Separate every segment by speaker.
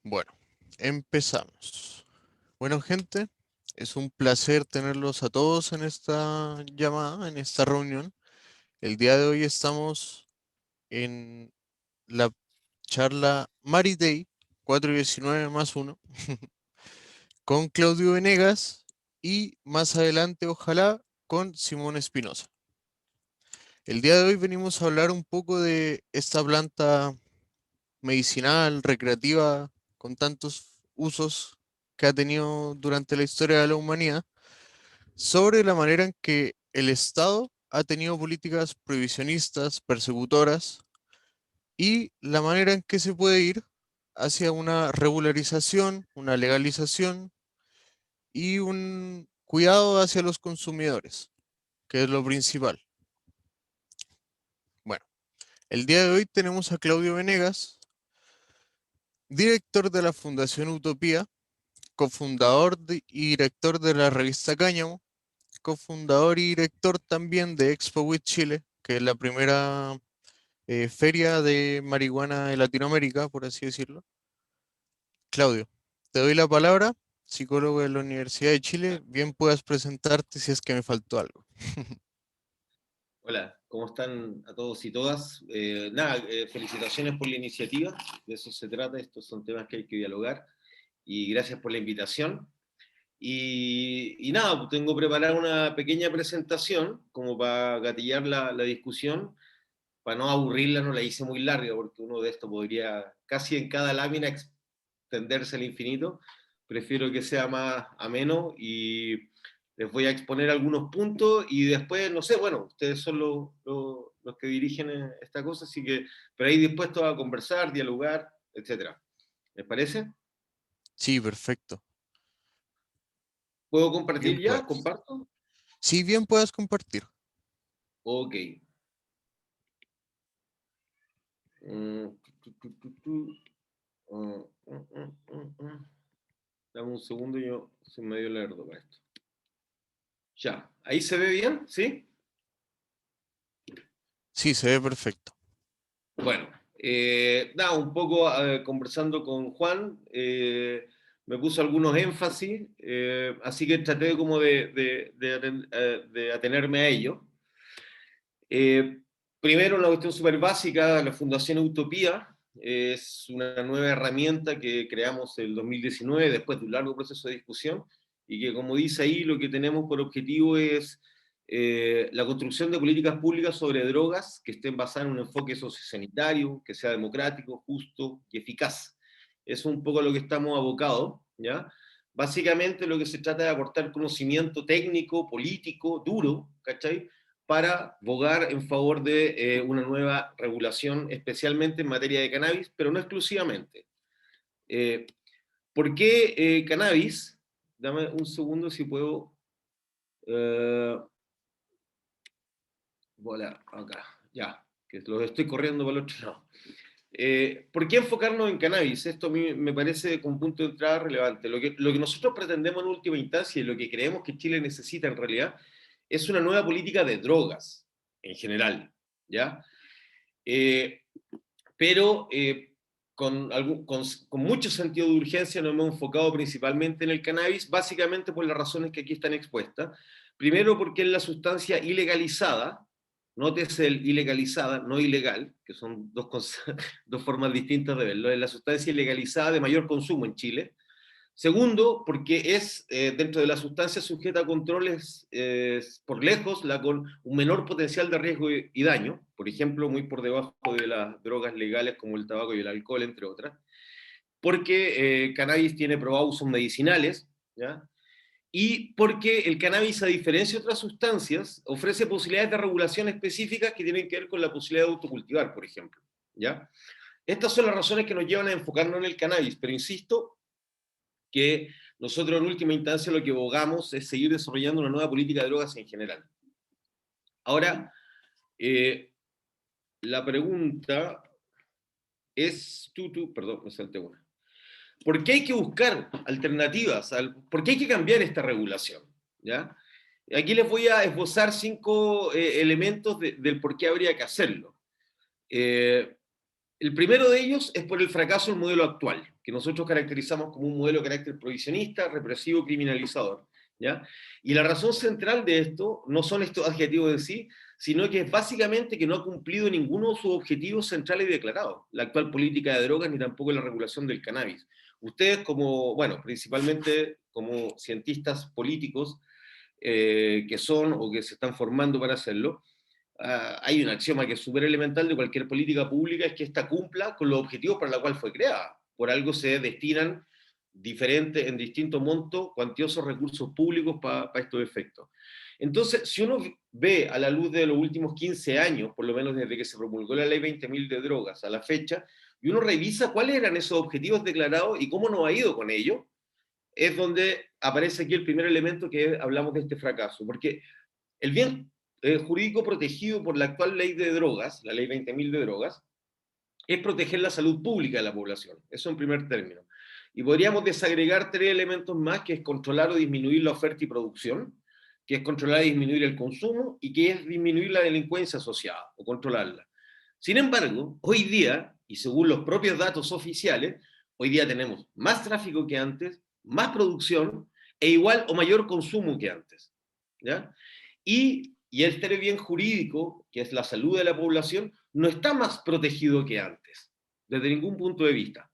Speaker 1: Bueno, empezamos. Bueno, gente, es un placer tenerlos a todos en esta llamada, en esta reunión. El día de hoy estamos en la charla Mari Day 419 más uno con Claudio Venegas y más adelante, ojalá, con Simón Espinosa. El día de hoy venimos a hablar un poco de esta planta medicinal, recreativa, con tantos usos que ha tenido durante la historia de la humanidad, sobre la manera en que el Estado ha tenido políticas prohibicionistas, persecutoras, y la manera en que se puede ir hacia una regularización, una legalización y un cuidado hacia los consumidores, que es lo principal. Bueno, el día de hoy tenemos a Claudio Venegas, director de la Fundación Utopía, cofundador y director de la revista Cáñamo, cofundador y director también de Expo with Chile, que es la primera feria de marihuana de Latinoamérica, por así decirlo. Claudio, te doy la palabra, psicólogo de la Universidad de Chile, bien puedas presentarte si es que me faltó algo.
Speaker 2: Hola, ¿cómo están a todos y todas? Felicitaciones por la iniciativa, de eso se trata, estos son temas que hay que dialogar, y gracias por la invitación. Nada, pues tengo preparada una pequeña presentación como para gatillar la discusión, para no aburrirla, no la hice muy larga, porque uno de estos podría casi en cada lámina extenderse al infinito. Prefiero que sea más ameno y les voy a exponer algunos puntos y después, no sé, bueno, ustedes son los que dirigen esta cosa, así que, pero ahí dispuestos a conversar, dialogar, etcétera. ¿Les parece?
Speaker 1: Sí, perfecto.
Speaker 2: ¿Puedo
Speaker 1: Bien
Speaker 2: compartir ya?
Speaker 1: puedas.
Speaker 2: ¿Comparto?
Speaker 1: Sí, bien puedas compartir.
Speaker 2: Ok. Mm, mm, Dame un segundo, yo soy medio lerdo para esto. Ya, ahí se ve bien, ¿sí?
Speaker 1: Sí, se ve perfecto.
Speaker 2: Bueno, nada, un poco conversando con Juan, me puso algunos énfasis, así que traté como de atenerme a ello. Eh, Primero, una cuestión súper básica, la Fundación Utopía es una nueva herramienta que creamos el 2019 después de un largo proceso de discusión y que, como dice ahí, lo que tenemos por objetivo es la construcción de políticas públicas sobre drogas que estén basadas en un enfoque sociosanitario, que sea democrático, justo y eficaz. Es un poco a lo que estamos abocados, ¿ya? Básicamente lo que se trata de aportar conocimiento técnico, político, duro, ¿cachai? Para bogar en favor de una nueva regulación, especialmente en materia de cannabis, pero no exclusivamente. Eh, ¿Por qué cannabis? Dame un segundo si puedo. Eh, Voilà, acá, ya, que los estoy corriendo para el otro lado. ¿Por qué enfocarnos en cannabis? Esto a mí me parece un punto de entrada relevante. Lo que nosotros pretendemos en última instancia y lo que creemos que Chile necesita en realidad es una nueva política de drogas en general, ¿ya? Eh, pero con mucho sentido de urgencia nos hemos enfocado principalmente en el cannabis, básicamente por las razones que aquí están expuestas. Primero porque es la sustancia ilegalizada, nótese el ilegalizada, no ilegal, que son dos formas distintas de verlo, es la sustancia ilegalizada de mayor consumo en Chile. Segundo, porque es dentro de la sustancia sujeta a controles por lejos la con un menor potencial de riesgo y daño, por ejemplo, muy por debajo de las drogas legales como el tabaco y el alcohol, entre otras, porque cannabis tiene probados usos medicinales, ¿ya? Y porque el cannabis, a diferencia de otras sustancias, ofrece posibilidades de regulación específicas que tienen que ver con la posibilidad de autocultivar, por ejemplo, ¿ya? Estas son las razones que nos llevan a enfocarnos en el cannabis, pero insisto, que nosotros en última instancia lo que abogamos es seguir desarrollando una nueva política de drogas en general. Ahora, eh, la pregunta es, perdón, me salté una. ¿Por qué hay que buscar alternativas? ¿Por qué hay que cambiar esta regulación? ¿Ya? Aquí les voy a esbozar 5 elementos del por qué habría que hacerlo. El primero de ellos es por el fracaso del modelo actual. que nosotros caracterizamos como un modelo de carácter prohibicionista, represivo, criminalizador, ¿ya? Y la razón central de esto no son estos adjetivos en sí, sino que es básicamente que no ha cumplido ninguno de sus objetivos centrales declarados, la actual política de drogas ni tampoco la regulación del cannabis. Ustedes como, bueno, principalmente como cientistas políticos que son o que se están formando para hacerlo, hay un axioma que es súper elemental de cualquier política pública, es que ésta cumpla con los objetivos para los cuales fue creada. Por algo se destinan diferentes, en distintos montos, cuantiosos recursos públicos para estos efectos. Entonces, si uno ve a la luz de los últimos 15 años, por lo menos desde que se promulgó la ley 20.000 de drogas a la fecha, y uno revisa cuáles eran esos objetivos declarados y cómo nos ha ido con ellos, es donde aparece aquí el primer elemento que hablamos de este fracaso. Porque el bien jurídico protegido por la actual ley de drogas, la ley 20.000 de drogas, es proteger la salud pública de la población. Eso en primer término. Y podríamos desagregar tres elementos más, que es controlar o disminuir la oferta y producción, que es controlar y disminuir el consumo, y que es disminuir la delincuencia asociada, o controlarla. Sin embargo, hoy día, y según los propios datos oficiales, hoy día tenemos más tráfico que antes, más producción, e igual o mayor consumo que antes. ¿Ya? Y este bien jurídico, que es la salud de la población, no está más protegido que antes, desde ningún punto de vista.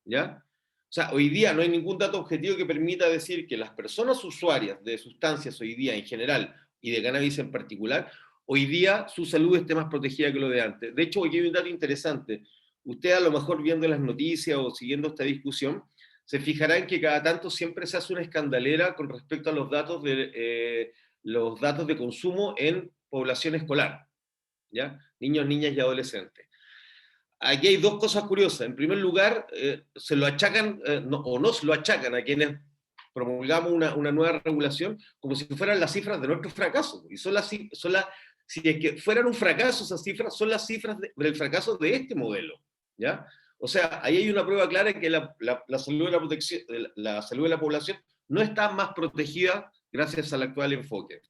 Speaker 2: ¿Ya? O sea, hoy día no hay ningún dato objetivo que permita decir que las personas usuarias de sustancias hoy día en general, y de cannabis en particular, hoy día su salud esté más protegida que lo de antes. De hecho, aquí hay un dato interesante. Usted a lo mejor viendo las noticias o siguiendo esta discusión, se fijará en que cada tanto siempre se hace una escandalera con respecto a los datos de consumo en población escolar, ¿ya? Niños, niñas y adolescentes. Aquí hay dos cosas curiosas. En primer lugar, se lo achacan, o no se lo achacan a quienes promulgamos una nueva regulación como si fueran las cifras de nuestro fracaso. Y si es que fueran un fracaso esas cifras, son las cifras del fracaso de este modelo. ¿Ya? O sea, ahí hay una prueba clara de que la salud la salud de la población no está más protegida gracias al actual enfoque.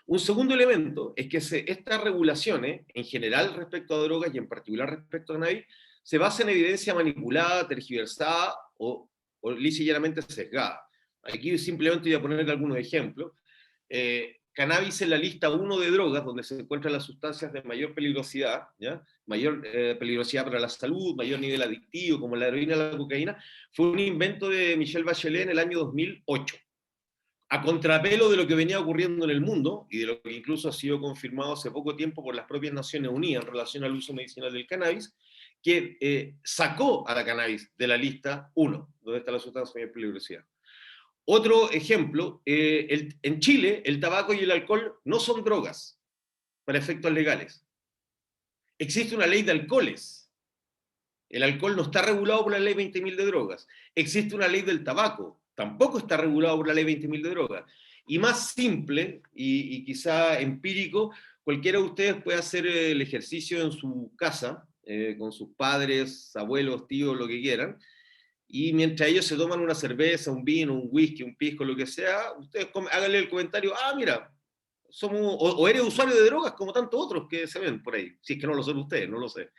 Speaker 2: Un segundo elemento es que estas regulaciones, en general respecto a drogas y en particular respecto a cannabis, se basan en evidencia manipulada, tergiversada o lisa y llanamente sesgada. Aquí simplemente voy a poner algunos ejemplos. Cannabis en la lista 1 de drogas, donde se encuentran las sustancias de mayor peligrosidad, ¿ya? Mayor peligrosidad para la salud, mayor nivel adictivo, como la heroína y la cocaína, fue un invento de Michelle Bachelet en el año 2008. A contrapelo de lo que venía ocurriendo en el mundo, y de lo que incluso ha sido confirmado hace poco tiempo por las propias Naciones Unidas en relación al uso medicinal del cannabis, que sacó a la cannabis de la lista 1, donde está la sustancia de mayor peligrosidad. Otro ejemplo, en Chile el tabaco y el alcohol no son drogas para efectos legales. Existe una ley de alcoholes. El alcohol no está regulado por la ley 20.000 de drogas. Existe una ley del tabaco. Tampoco está regulado por la ley 20.000 de drogas. Y más simple y quizá empírico, cualquiera de ustedes puede hacer el ejercicio en su casa, con sus padres, abuelos, tíos, lo que quieran, y mientras ellos se toman una cerveza, un vino, un whisky, un pisco, lo que sea, ustedes háganle el comentario, mira, o eres usuario de drogas como tantos otros que se ven por ahí, si es que no lo son ustedes, no lo sé.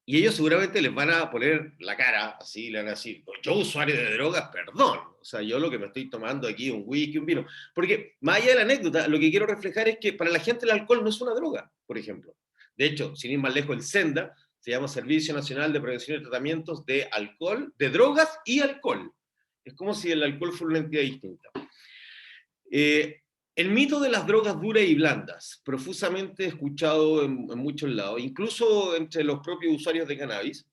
Speaker 2: Y ellos seguramente les van a poner la cara así, le van a decir, yo usuario de drogas, perdón, o sea, yo lo que me estoy tomando aquí es un whisky, un vino, porque más allá de la anécdota, lo que quiero reflejar es que para la gente el alcohol no es una droga, por ejemplo. De hecho, sin ir más lejos, el SENDA se llama Servicio Nacional de Prevención y Tratamientos de Alcohol, de Drogas y Alcohol. Es como si el alcohol fuera una entidad distinta. El mito de las drogas duras y blandas, profusamente escuchado en muchos lados, incluso entre los propios usuarios de cannabis.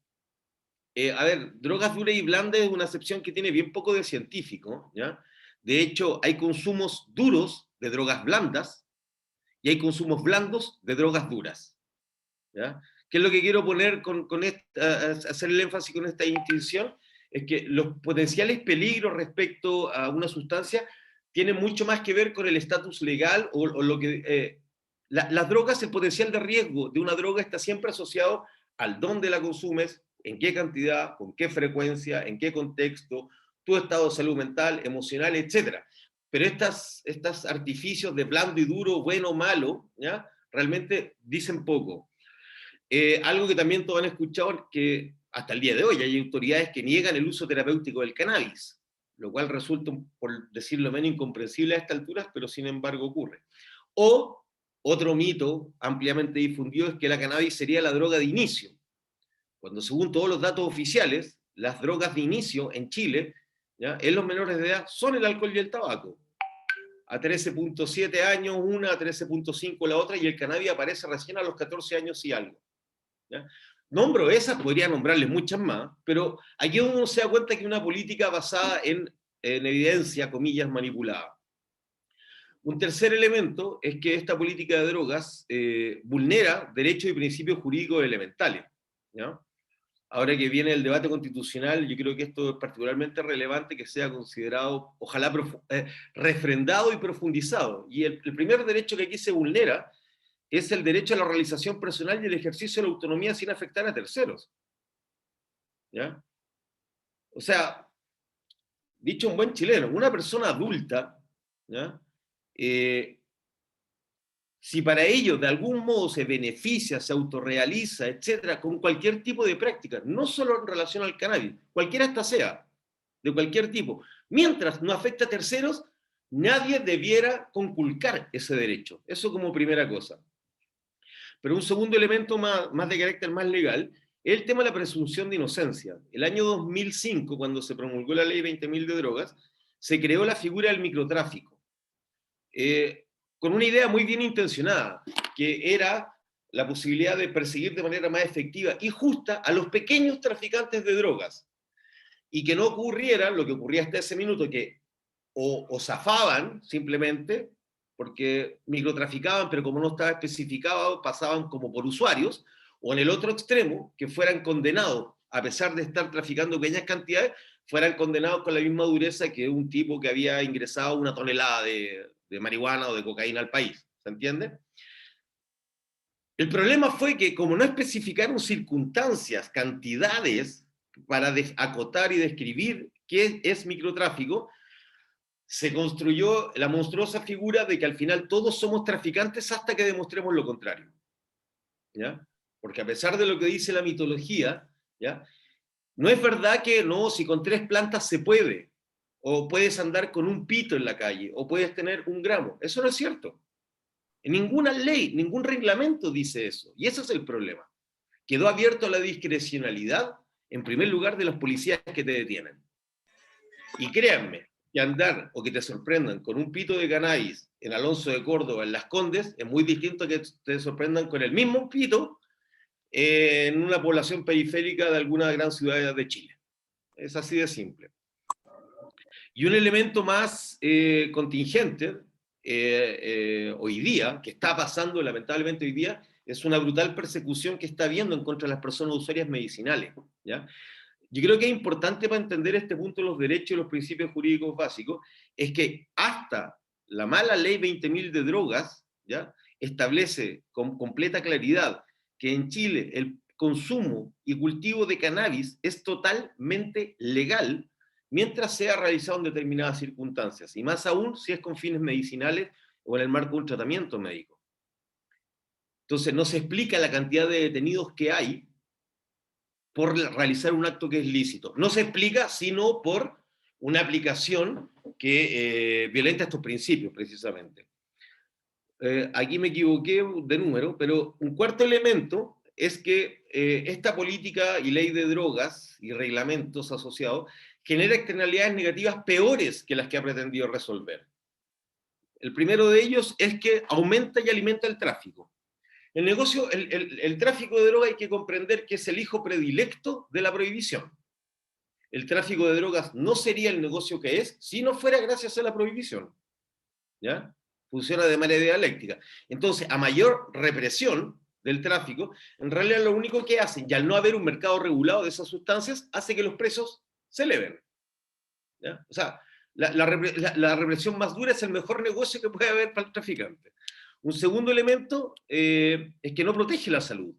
Speaker 2: A ver, drogas duras y blandas es una acepción que tiene bien poco de científico, ¿ya? De hecho, hay consumos duros de drogas blandas y hay consumos blandos de drogas duras, ¿ya? ¿Qué es lo que quiero poner hacer el énfasis con esta distinción? Es que los potenciales peligros respecto a una sustancia tienen mucho más que ver con el estatus legal o lo que... las drogas, el potencial de riesgo de una droga está siempre asociado al dónde la consumes, en qué cantidad, con qué frecuencia, en qué contexto, tu estado de salud mental, emocional, etc. Pero estos artificios de blando y duro, bueno o malo, ¿ya? Realmente dicen poco. Algo que también todos han escuchado, que hasta el día de hoy hay autoridades que niegan el uso terapéutico del cannabis, lo cual resulta, por decirlo menos, incomprensible a estas alturas, pero sin embargo ocurre. O otro mito ampliamente difundido es que la cannabis sería la droga de inicio, cuando según todos los datos oficiales, las drogas de inicio en Chile, ¿ya?, en los menores de edad son el alcohol y el tabaco. A 13.7 años una, a 13.5 la otra, y el cannabis aparece recién a los 14 años y algo, ¿ya? Nombro esas, podría nombrarles muchas más, pero aquí uno se da cuenta que una política basada en evidencia, comillas, manipulada. Un tercer elemento es que esta política de drogas vulnera derechos y principios jurídicos elementales, ¿ya? Ahora que viene el debate constitucional, yo creo que esto es particularmente relevante que sea considerado, ojalá, refrendado y profundizado. Y el primer derecho que aquí se vulnera es el derecho a la realización personal y el ejercicio de la autonomía sin afectar a terceros, ¿ya? O sea, dicho en buen chileno, una persona adulta, ¿ya?, si para ello de algún modo se beneficia, se autorrealiza, etcétera, con cualquier tipo de práctica, no solo en relación al cannabis, cualquiera esta sea, de cualquier tipo, mientras no afecte a terceros, nadie debiera conculcar ese derecho. Eso como primera cosa. Pero un segundo elemento más de carácter más legal es el tema de la presunción de inocencia. El año 2005, cuando se promulgó la ley 20.000 de drogas, se creó la figura del microtráfico. Con una idea muy bien intencionada, que era la posibilidad de perseguir de manera más efectiva y justa a los pequeños traficantes de drogas, y que no ocurriera lo que ocurría hasta ese minuto, que o zafaban simplemente, porque microtraficaban, pero como no estaba especificado, pasaban como por usuarios, o en el otro extremo, que fueran condenados, a pesar de estar traficando pequeñas cantidades, fueran condenados con la misma dureza que un tipo que había ingresado una tonelada de marihuana o de cocaína al país. ¿Se entiende? El problema fue que, como no especificaron circunstancias, cantidades, para acotar y describir qué es microtráfico, se construyó la monstruosa figura de que al final todos somos traficantes hasta que demostremos lo contrario, ¿ya? Porque a pesar de lo que dice la mitología, ¿ya?, no es verdad que no, si con 3 plantas se puede, o puedes andar con un pito en la calle, o puedes tener 1 gramo. Eso no es cierto. En ninguna ley, ningún reglamento dice eso. Y ese es el problema. Quedó abierto a la discrecionalidad, en primer lugar, de los policías que te detienen. Y créanme, que andar o que te sorprendan con un pito de cannabis en Alonso de Córdoba, en Las Condes, es muy distinto a que te sorprendan con el mismo pito en una población periférica de alguna gran ciudad de Chile. Es así de simple. Y un elemento más contingente hoy día, que está pasando lamentablemente hoy día, es una brutal persecución que está habiendo en contra de las personas usuarias medicinales, ¿ya? Yo creo que es importante para entender este punto de los derechos y los principios jurídicos básicos, es que hasta la mala ley 20.000 de drogas, ¿ya?, establece con completa claridad que en Chile el consumo y cultivo de cannabis es totalmente legal mientras sea realizado en determinadas circunstancias, y más aún si es con fines medicinales o en el marco de un tratamiento médico. Entonces no se explica la cantidad de detenidos que hay por realizar un acto que es lícito. No se explica sino por una aplicación que violenta estos principios, precisamente. Aquí me equivoqué de número, pero un cuarto elemento es que esta política y ley de drogas y reglamentos asociados genera externalidades negativas peores que las que ha pretendido resolver. El primero de ellos es que aumenta y alimenta el tráfico. El tráfico de droga hay que comprender que es el hijo predilecto de la prohibición. El tráfico de drogas no sería el negocio que es si no fuera gracias a la prohibición, ¿ya? Funciona de manera dialéctica. Entonces, a mayor represión del tráfico, en realidad lo único que hacen, y al no haber un mercado regulado de esas sustancias, hace que los precios se eleven, ¿ya? O sea, la represión más dura es el mejor negocio que puede haber para el traficante. Un segundo elemento es que no protege la salud,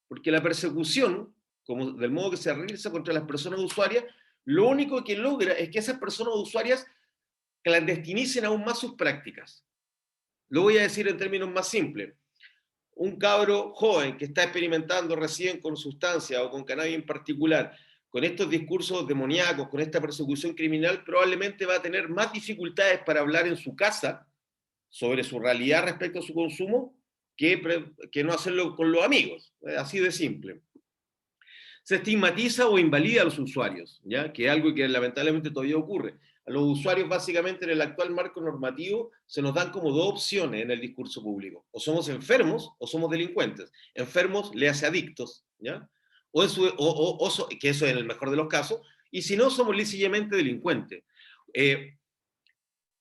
Speaker 2: porque la persecución, como del modo que se realiza contra las personas usuarias, lo único que logra es que esas personas usuarias clandestinicen aún más sus prácticas. Lo voy a decir en términos más simples. un cabro joven que está experimentando recién con sustancia o con cannabis en particular, con estos discursos demoníacos, con esta persecución criminal, probablemente va a tener más dificultades para hablar en su casa sobre su realidad respecto a su consumo que no hacerlo con los amigos. Así de simple. Se estigmatiza o invalida a los usuarios, ¿ya? Que es algo que lamentablemente todavía ocurre. A los usuarios, básicamente, en el actual marco normativo, se nos dan como dos opciones en el discurso público. O somos enfermos o somos delincuentes. Enfermos le hace adictos, ¿ya? Que eso es en el mejor de los casos, y si no, somos lícitamente delincuentes.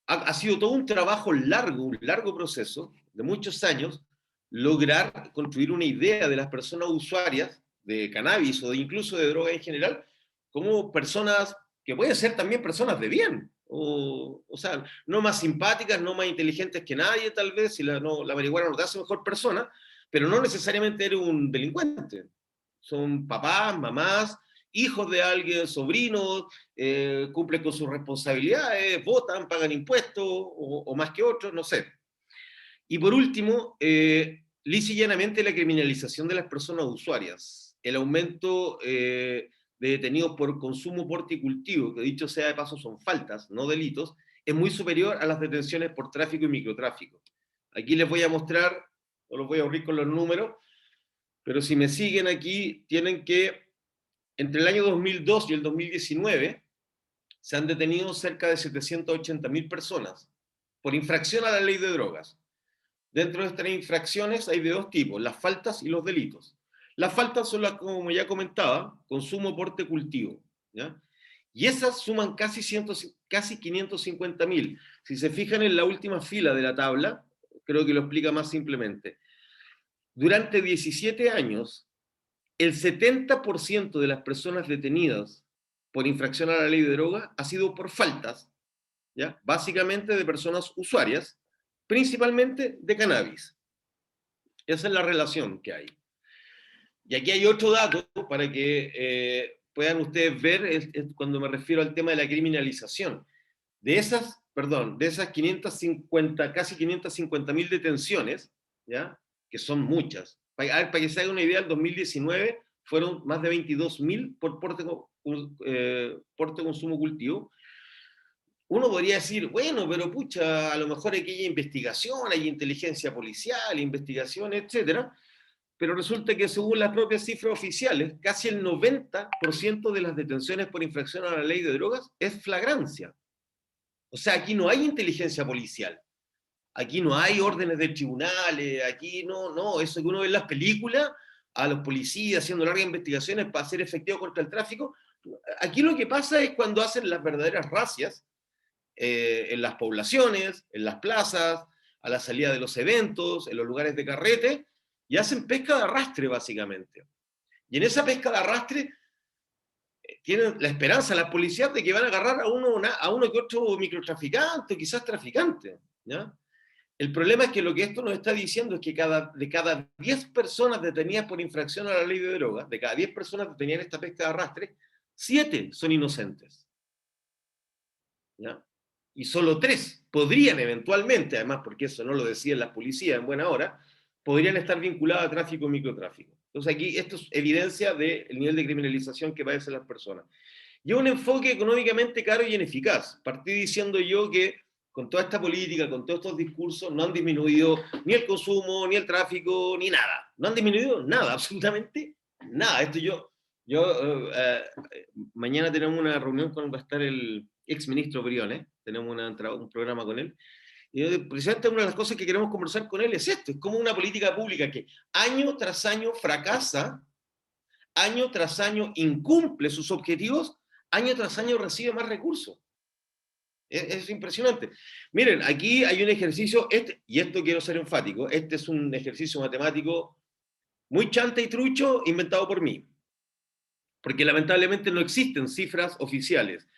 Speaker 2: Ha sido todo un trabajo largo, un largo proceso de muchos años, lograr construir una idea de las personas usuarias de cannabis o de incluso de droga en general, como personas que pueden ser también personas de bien, o sea, no más simpáticas, no más inteligentes que nadie tal vez, si la marihuana no te hace mejor persona, pero no necesariamente eres un delincuente. Son papás, mamás, hijos de alguien, sobrinos, cumplen con sus responsabilidades, votan, pagan impuestos, o más que otros, no sé. Y por último, lisa y llanamente la criminalización de las personas usuarias, el aumento de detenidos por consumo, porte y cultivo, que dicho sea de paso son faltas, no delitos, es muy superior a las detenciones por tráfico y microtráfico. Aquí les voy a mostrar, no los voy a aburrir con los números, pero si me siguen aquí, tienen que entre el año 2002 y el 2019 se han detenido cerca de 780.000 personas por infracción a la ley de drogas. Dentro de estas infracciones hay de dos tipos, las faltas y los delitos. Las faltas son las, como ya comentaba, consumo, porte, cultivo, ¿ya? Y esas suman casi 550.000. Si se fijan en la última fila de la tabla, creo que lo explica más simplemente. Durante 17 años, el 70% de las personas detenidas por infracción a la ley de droga ha sido por faltas, ¿ya? Básicamente de personas usuarias, principalmente de cannabis. Esa es la relación que hay. Y aquí hay otro dato para que puedan ustedes ver cuando me refiero al tema de la criminalización. De esas 550, casi 550.000 detenciones, ¿ya? Que son muchas. Para que se haga una idea, el 2019 fueron más de 22.000 por porte, consumo, cultivo. Uno podría decir, bueno, pero pucha, a lo mejor aquí hay investigación, hay inteligencia policial, investigación, etcétera, pero resulta que según las propias cifras oficiales, casi el 90% de las detenciones por infracción a la ley de drogas es flagrancia. O sea, aquí no hay inteligencia policial, aquí no hay órdenes de tribunales, aquí no, eso que uno ve en las películas, a los policías haciendo largas investigaciones para hacer efectivo contra el tráfico. Aquí lo que pasa es cuando hacen las verdaderas racias, en las poblaciones, en las plazas, a la salida de los eventos, en los lugares de carrete, y hacen pesca de arrastre, básicamente. Y en esa pesca de arrastre tienen la esperanza las policías de que van a agarrar a uno que otro microtraficante, quizás traficante, ¿ya? El problema es que lo que esto nos está diciendo es que de cada 10 personas detenidas por infracción a la ley de drogas, de cada 10 personas detenidas en esta pesca de arrastre, 7 son inocentes, ¿ya? Y solo 3 podrían eventualmente, además porque eso no lo decían las policías en buena hora, podrían estar vinculados a tráfico y microtráfico. Entonces aquí esto es evidencia del nivel de criminalización que padecen las personas. Y un enfoque económicamente caro y ineficaz. Partí diciendo yo que con toda esta política, con todos estos discursos, no han disminuido ni el consumo, ni el tráfico, ni nada. No han disminuido nada, absolutamente nada. Esto mañana tenemos una reunión con va a estar el ex ministro Briones, tenemos un programa con él. Y precisamente una de las cosas que queremos conversar con él es esto, es como una política pública que año tras año fracasa, año tras año incumple sus objetivos, año tras año recibe más recursos. Es impresionante. Miren, aquí hay un ejercicio, y esto quiero ser enfático, este es un ejercicio matemático muy chanta y trucho inventado por mí, porque lamentablemente no existen cifras oficiales.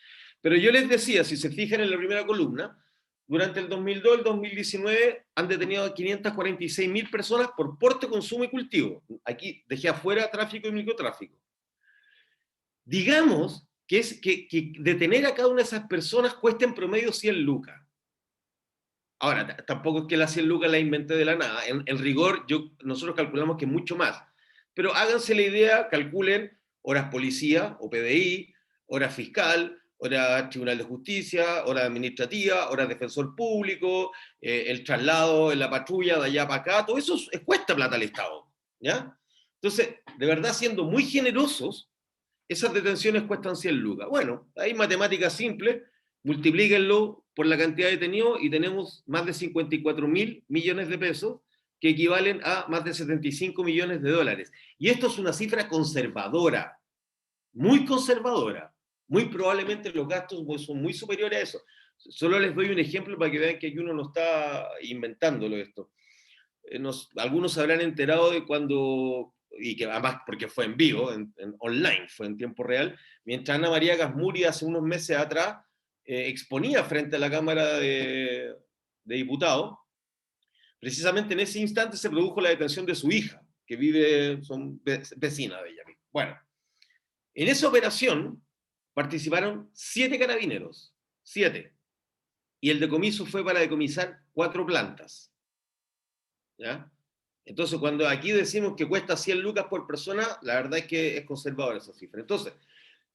Speaker 2: Pero yo les decía, si se fijan en la primera columna, durante el 2002 y el 2019 han detenido a 546.000 personas por porte, consumo y cultivo. Aquí dejé afuera tráfico y microtráfico. Digamos que detener a cada una de esas personas cuesta en promedio 100 lucas. Ahora, tampoco es que las 100 lucas la inventé de la nada. En rigor, nosotros calculamos que es mucho más. Pero háganse la idea, calculen horas policía o PDI, horas fiscal, horas tribunal de justicia, horas administrativa, horas defensor público, el traslado en la patrulla de allá para acá, todo eso cuesta plata al Estado. ¿Ya? Entonces, de verdad, siendo muy generosos, esas detenciones cuestan 100 lucas. Bueno, hay matemáticas simples, multiplíquenlo por la cantidad de detenidos y tenemos más de 54.000 millones de pesos, que equivalen a más de 75 millones de dólares. Y esto es una cifra conservadora, muy conservadora. Muy probablemente los gastos son muy superiores a eso. Solo les doy un ejemplo para que vean que aquí uno no está inventándolo esto. Algunos se habrán enterado de cuando, y que además porque fue en vivo, online, fue en tiempo real, mientras Ana María Gasmuri hace unos meses atrás exponía frente a la Cámara de Diputados, precisamente en ese instante se produjo la detención de su hija, que son vecina de ella. Bueno, en esa operación participaron 7 carabineros, 7, y el decomiso fue para decomisar 4 plantas. ¿Ya? Entonces, cuando aquí decimos que cuesta 100 lucas por persona, la verdad es que es conservadora esa cifra. Entonces,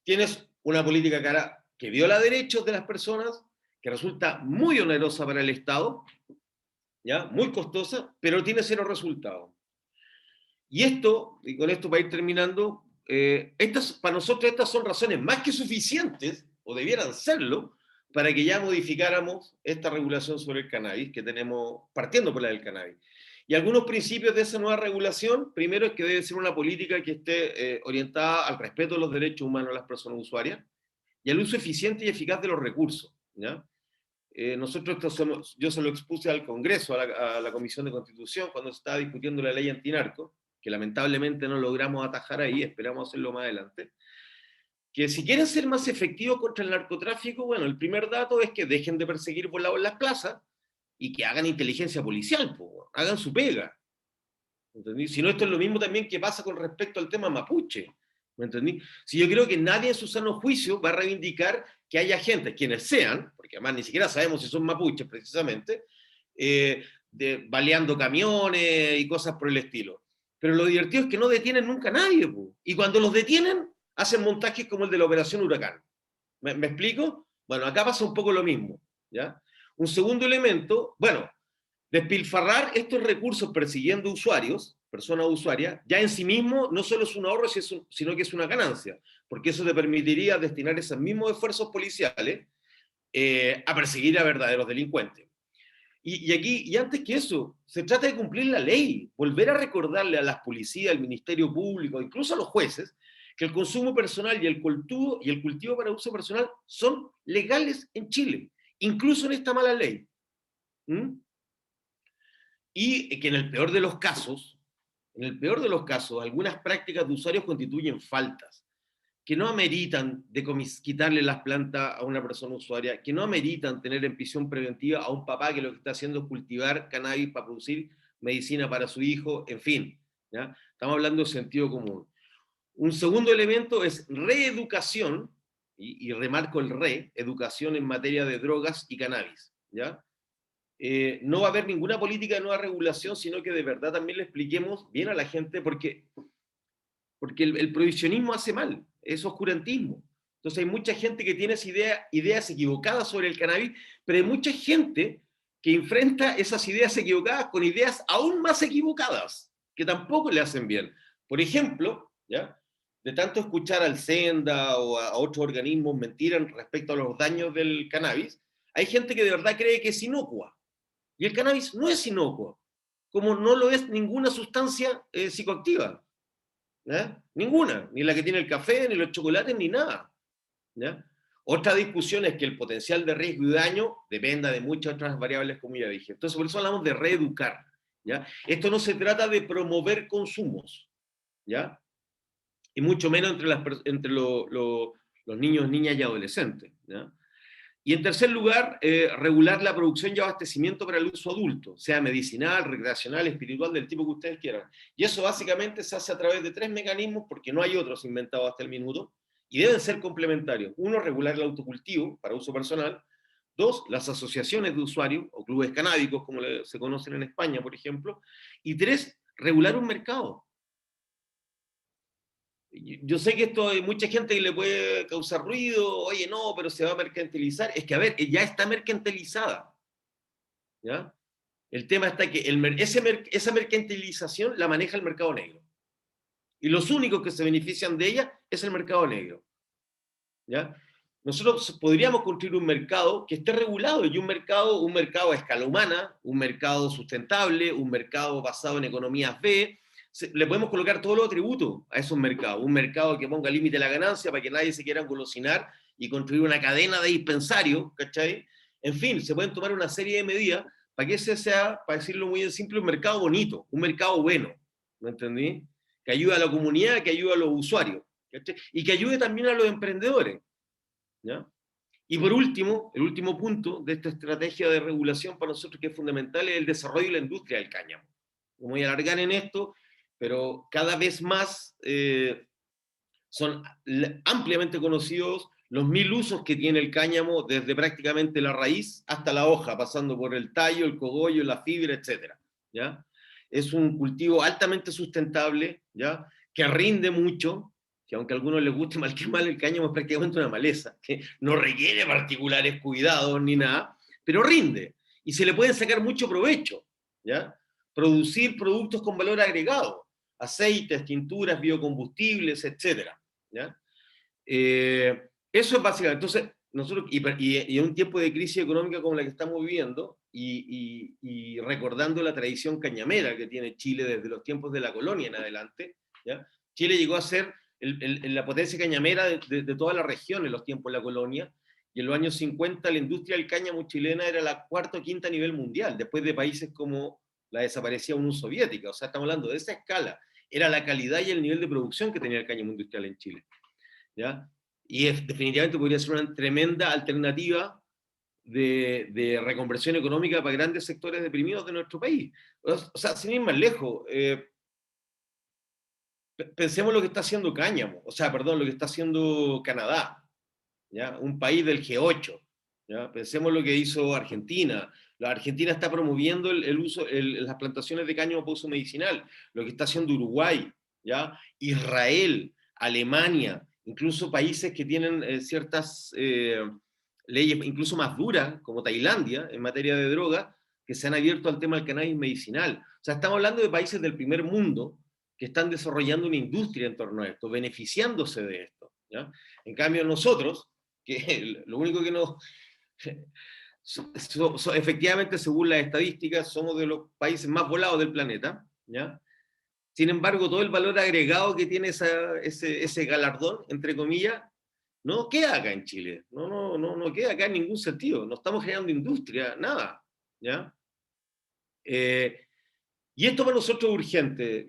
Speaker 2: tienes una política cara que viola derechos de las personas, que resulta muy onerosa para el Estado, ¿ya? Muy costosa, pero tiene cero resultados. Y esto, y con esto para ir terminando, para nosotros estas son razones más que suficientes, o debieran serlo, para que ya modificáramos esta regulación sobre el cannabis que tenemos, partiendo por la del cannabis. Y algunos principios de esa nueva regulación, primero es que debe ser una política que esté orientada al respeto de los derechos humanos de las personas usuarias y al uso eficiente y eficaz de los recursos. ¿Ya? Yo se lo expuse al Congreso, a la Comisión de Constitución, cuando se estaba discutiendo la ley antinarco, que lamentablemente no logramos atajar ahí, esperamos hacerlo más adelante, que si quieren ser más efectivos contra el narcotráfico, bueno, el primer dato es que dejen de perseguir volados en las plazas y que hagan inteligencia policial, hagan su pega. ¿Entendí? Si no, esto es lo mismo también que pasa con respecto al tema mapuche. ¿Me entendí? Si yo creo que nadie en su sano juicio va a reivindicar que haya gente, quienes sean, porque además ni siquiera sabemos si son mapuches precisamente, baleando camiones y cosas por el estilo. Pero lo divertido es que no detienen nunca a nadie, po. Y cuando los detienen, hacen montajes como el de la Operación Huracán. ¿Me explico? Bueno, acá pasa un poco lo mismo. ¿Ya? Un segundo elemento, bueno, despilfarrar estos recursos persiguiendo usuarios, personas usuarias, ya en sí mismo no solo es un ahorro, sino que es una ganancia, porque eso te permitiría destinar esos mismos esfuerzos policiales a perseguir a verdaderos delincuentes. Y antes que eso, se trata de cumplir la ley, volver a recordarle a las policías, al Ministerio Público, incluso a los jueces, que el consumo personal y el cultivo para uso personal son legales en Chile, incluso en esta mala ley. ¿Mm? Y que en el peor de los casos, algunas prácticas de usuarios constituyen faltas que no ameritan quitarle las plantas a una persona usuaria, que no ameritan tener en prisión preventiva a un papá que lo que está haciendo es cultivar cannabis para producir medicina para su hijo, en fin. ¿Ya? Estamos hablando de sentido común. Un segundo elemento es reeducación, y remarco el educación en materia de drogas y cannabis. ¿Ya? No va a haber ninguna política de nueva regulación, sino que de verdad también le expliquemos bien a la gente, porque el prohibicionismo hace mal, es oscurantismo. Entonces hay mucha gente que tiene ideas equivocadas sobre el cannabis, pero hay mucha gente que enfrenta esas ideas equivocadas con ideas aún más equivocadas, que tampoco le hacen bien. Por ejemplo, ¿ya? De tanto escuchar al Senda o a otros organismos mentiras respecto a los daños del cannabis, hay gente que de verdad cree que es inocua. Y el cannabis no es inocuo, como no lo es ninguna sustancia psicoactiva. ¿Ya? Ninguna, ni la que tiene el café, ni los chocolates, ni nada. ¿Ya? Otra discusión es que el potencial de riesgo y daño dependa de muchas otras variables, como ya dije. Entonces, por eso hablamos de reeducar. ¿Ya? Esto no se trata de promover consumos, ¿ya? Y mucho menos entre los niños, niñas y adolescentes. ¿Ya? Y en tercer lugar, regular la producción y abastecimiento para el uso adulto, sea medicinal, recreacional, espiritual, del tipo que ustedes quieran. Y eso básicamente se hace a través de 3 mecanismos, porque no hay otros inventados hasta el minuto, y deben ser complementarios. Uno, regular el autocultivo para uso personal. Dos, las asociaciones de usuarios o clubes canábicos, como se conocen en España, por ejemplo. Y tres, regular un mercado. Yo sé que esto hay mucha gente que le puede causar ruido, oye, no, pero se va a mercantilizar. Es que, a ver, ya está mercantilizada, ¿ya? El tema está que esa mercantilización la maneja el mercado negro. Y los únicos que se benefician de ella es el mercado negro, ¿ya? Nosotros podríamos construir un mercado que esté regulado, y un mercado a escala humana, un mercado sustentable, un mercado basado en economías B. Le podemos colocar todos los atributos a esos mercados. Un mercado que ponga límite a la ganancia para que nadie se quiera engolosinar y construir una cadena de dispensarios, ¿cachai? En fin, se pueden tomar una serie de medidas para que ese sea, para decirlo muy simple, un mercado bonito, un mercado bueno, ¿me entendí? Que ayude a la comunidad, que ayude a los usuarios, ¿cachai? Y que ayude también a los emprendedores, ¿ya? Y por último, el último punto de esta estrategia de regulación para nosotros que es fundamental es el desarrollo de la industria del cáñamo. No voy a alargar en esto, pero cada vez más son ampliamente conocidos los 1000 usos que tiene el cáñamo, desde prácticamente la raíz hasta la hoja, pasando por el tallo, el cogollo, la fibra, etc. ¿Ya? Es un cultivo altamente sustentable, ¿ya? Que rinde mucho, que aunque a algunos les guste mal que mal, el cáñamo es prácticamente una maleza, que no requiere particulares cuidados ni nada, pero rinde, y se le puede sacar mucho provecho, ¿ya? Producir productos con valor agregado, aceites, tinturas, biocombustibles, etcétera, ¿ya? Eso es básicamente. Entonces, nosotros, y en un tiempo de crisis económica como la que estamos viviendo, y recordando la tradición cañamera que tiene Chile desde los tiempos de la colonia en adelante, ¿ya? Chile llegó a ser la potencia cañamera de toda la región en los tiempos de la colonia, y en los años 50 la industria del cáñamo chilena era la cuarta o quinta a nivel mundial, después de países como la desaparecida Unión Soviética. O sea, estamos hablando de esa escala. Era la calidad y el nivel de producción que tenía el cáñamo industrial en Chile, ¿ya? Y definitivamente podría ser una tremenda alternativa de reconversión económica para grandes sectores deprimidos de nuestro país. O sea, sin ir más lejos, pensemos lo que está haciendo Cáñamo, o sea, perdón, lo que está haciendo Canadá, ¿ya? Un país del G8, ¿ya? Pensemos lo que hizo Argentina. La Argentina está promoviendo el uso, las plantaciones de cáñamo para uso medicinal, lo que está haciendo Uruguay, ¿ya? Israel, Alemania, incluso países que tienen ciertas leyes incluso más duras, como Tailandia, en materia de droga, que se han abierto al tema del cannabis medicinal. O sea, estamos hablando de países del primer mundo que están desarrollando una industria en torno a esto, beneficiándose de esto, ¿ya? En cambio, nosotros, que lo único que nos... efectivamente, según las estadísticas, somos de los países más volados del planeta, ¿ya? Sin embargo, todo el valor agregado que tiene ese galardón, entre comillas, no queda acá en Chile. No queda acá en ningún sentido. No estamos generando industria, nada, ¿ya? Y esto para nosotros es urgente.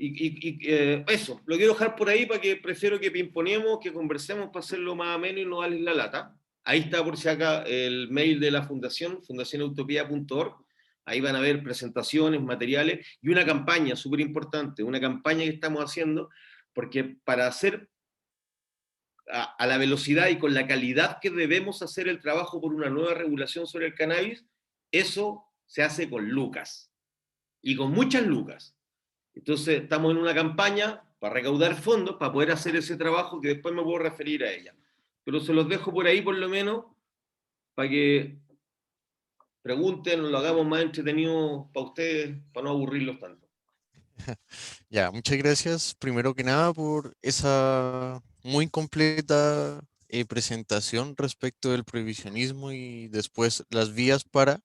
Speaker 2: Eso, lo quiero dejar por ahí para que prefiero que pimponemos, que conversemos para hacerlo más ameno y no darles la lata. Ahí está por si acá el mail de la fundación, fundacionutopía.org. Ahí van a ver presentaciones, materiales y una campaña súper importante, una campaña que estamos haciendo, porque para hacer a la velocidad y con la calidad que debemos hacer el trabajo por una nueva regulación sobre el cannabis, eso se hace con lucas y con muchas lucas. Entonces, estamos en una campaña para recaudar fondos para poder hacer ese trabajo que después me puedo referir a ella. Pero se los dejo por ahí por lo menos para que pregunten, lo hagamos más entretenido para ustedes, para no aburrirlos tanto.
Speaker 1: Ya, muchas gracias primero que nada por esa muy completa presentación respecto del prohibicionismo y después las vías para.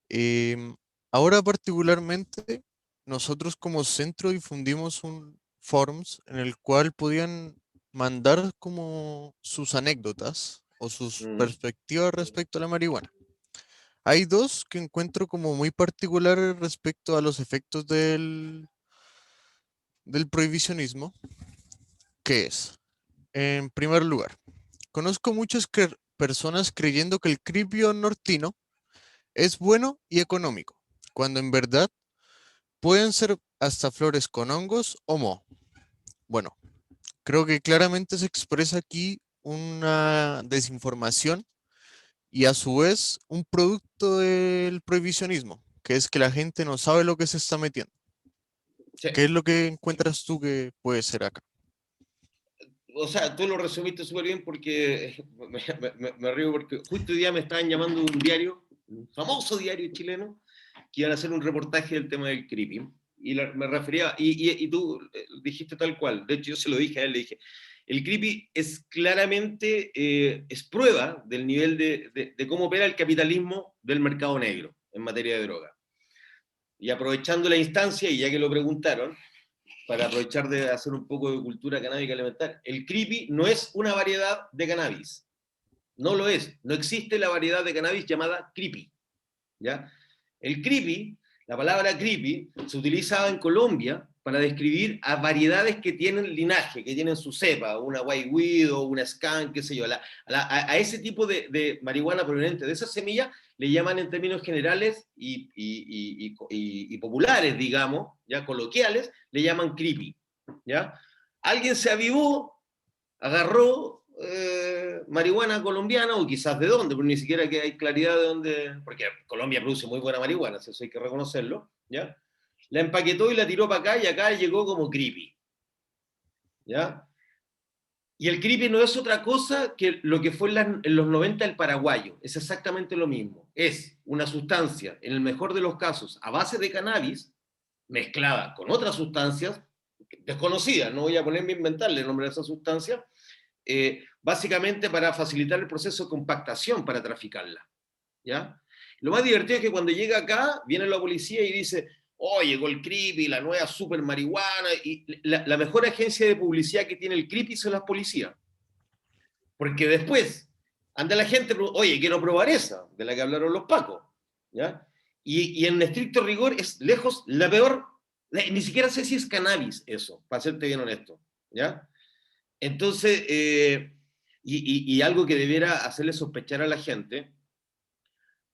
Speaker 1: Em, Ahora particularmente, nosotros como centro difundimos un forums en el cual podían mandar como sus anécdotas o sus
Speaker 2: Mm.
Speaker 1: perspectivas respecto a la marihuana. Hay dos que encuentro como muy particulares respecto a los efectos del prohibicionismo, que es, en primer lugar, conozco muchas personas creyendo que el cripio nortino es bueno y económico, cuando en verdad pueden ser hasta flores con hongos o moho. Bueno, creo que claramente se expresa aquí una desinformación y a su vez un producto del prohibicionismo, que es que la gente no sabe lo que se está metiendo.
Speaker 2: Sí.
Speaker 1: ¿Qué es lo que encuentras tú que puede ser acá?
Speaker 2: O sea, tú lo resumiste súper bien porque me río porque justo hoy día me estaban llamando de un diario, un famoso diario chileno, que iban a hacer un reportaje del tema del creepy. Y me refería, y tú dijiste tal cual, de hecho yo se lo dije a él, le dije, el creepy es claramente, es prueba del nivel de cómo opera el capitalismo del mercado negro en materia de droga. Y aprovechando la instancia, y ya que lo preguntaron, para aprovechar de hacer un poco de cultura canábica elemental. El creepy no es una variedad de cannabis. No lo es. No existe la variedad de cannabis llamada creepy. ¿Ya? El creepy, la palabra creepy, se utilizaba en Colombia para describir a variedades que tienen linaje, que tienen su cepa, una white widow, una skunk, qué sé yo. A ese tipo de marihuana proveniente de esa semilla le llaman en términos generales y populares, digamos, ya coloquiales, le llaman creepy. ¿Ya? Alguien se avivó, agarró marihuana colombiana, o quizás de dónde, porque ni siquiera que hay claridad de dónde, porque Colombia produce muy buena marihuana, eso hay que reconocerlo, ¿ya? La empaquetó y la tiró para acá y acá llegó como creepy, ¿ya? Y el creepy no es otra cosa que lo que fue en los 90 el paraguayo, es exactamente lo mismo, es una sustancia, en el mejor de los casos, a base de cannabis, mezclada con otras sustancias desconocidas, no voy a ponerme a inventarle el nombre de esa sustancia, básicamente para facilitar el proceso de compactación para traficarla. ¿Ya? Lo más divertido es que cuando llega acá, viene la policía y dice, oh, llegó el creepy, la nueva super marihuana, y la mejor agencia de publicidad que tiene el creepy son las policías. Porque después anda la gente, oye, quiero probar esa, de la que hablaron los pacos. ¿Ya? Y en estricto rigor es lejos la peor, ni siquiera sé si es cannabis eso, para serte bien honesto. ¿Ya? Entonces, y algo que debiera hacerle sospechar a la gente,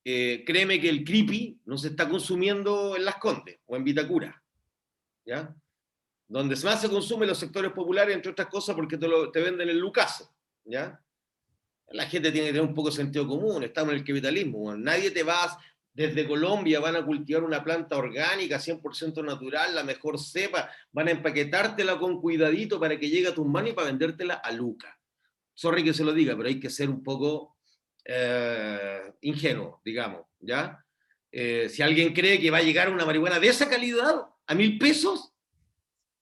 Speaker 2: créeme que el creepy no se está consumiendo en Las Condes o en Vitacura, ¿ya? Donde más se consume en los sectores populares, entre otras cosas, porque te venden el Lucaso, ¿ya? La gente tiene que tener un poco de sentido común, estamos en el capitalismo, bueno, nadie te va, desde Colombia van a cultivar una planta orgánica, 100% natural, la mejor cepa, van a empaquetártela con cuidadito para que llegue a tus manos y para vendértela a Luca. Sorry que se lo diga, pero hay que ser un poco ingenuo, digamos, ¿ya? Si alguien cree que va a llegar una marihuana de esa calidad a 1.000 pesos,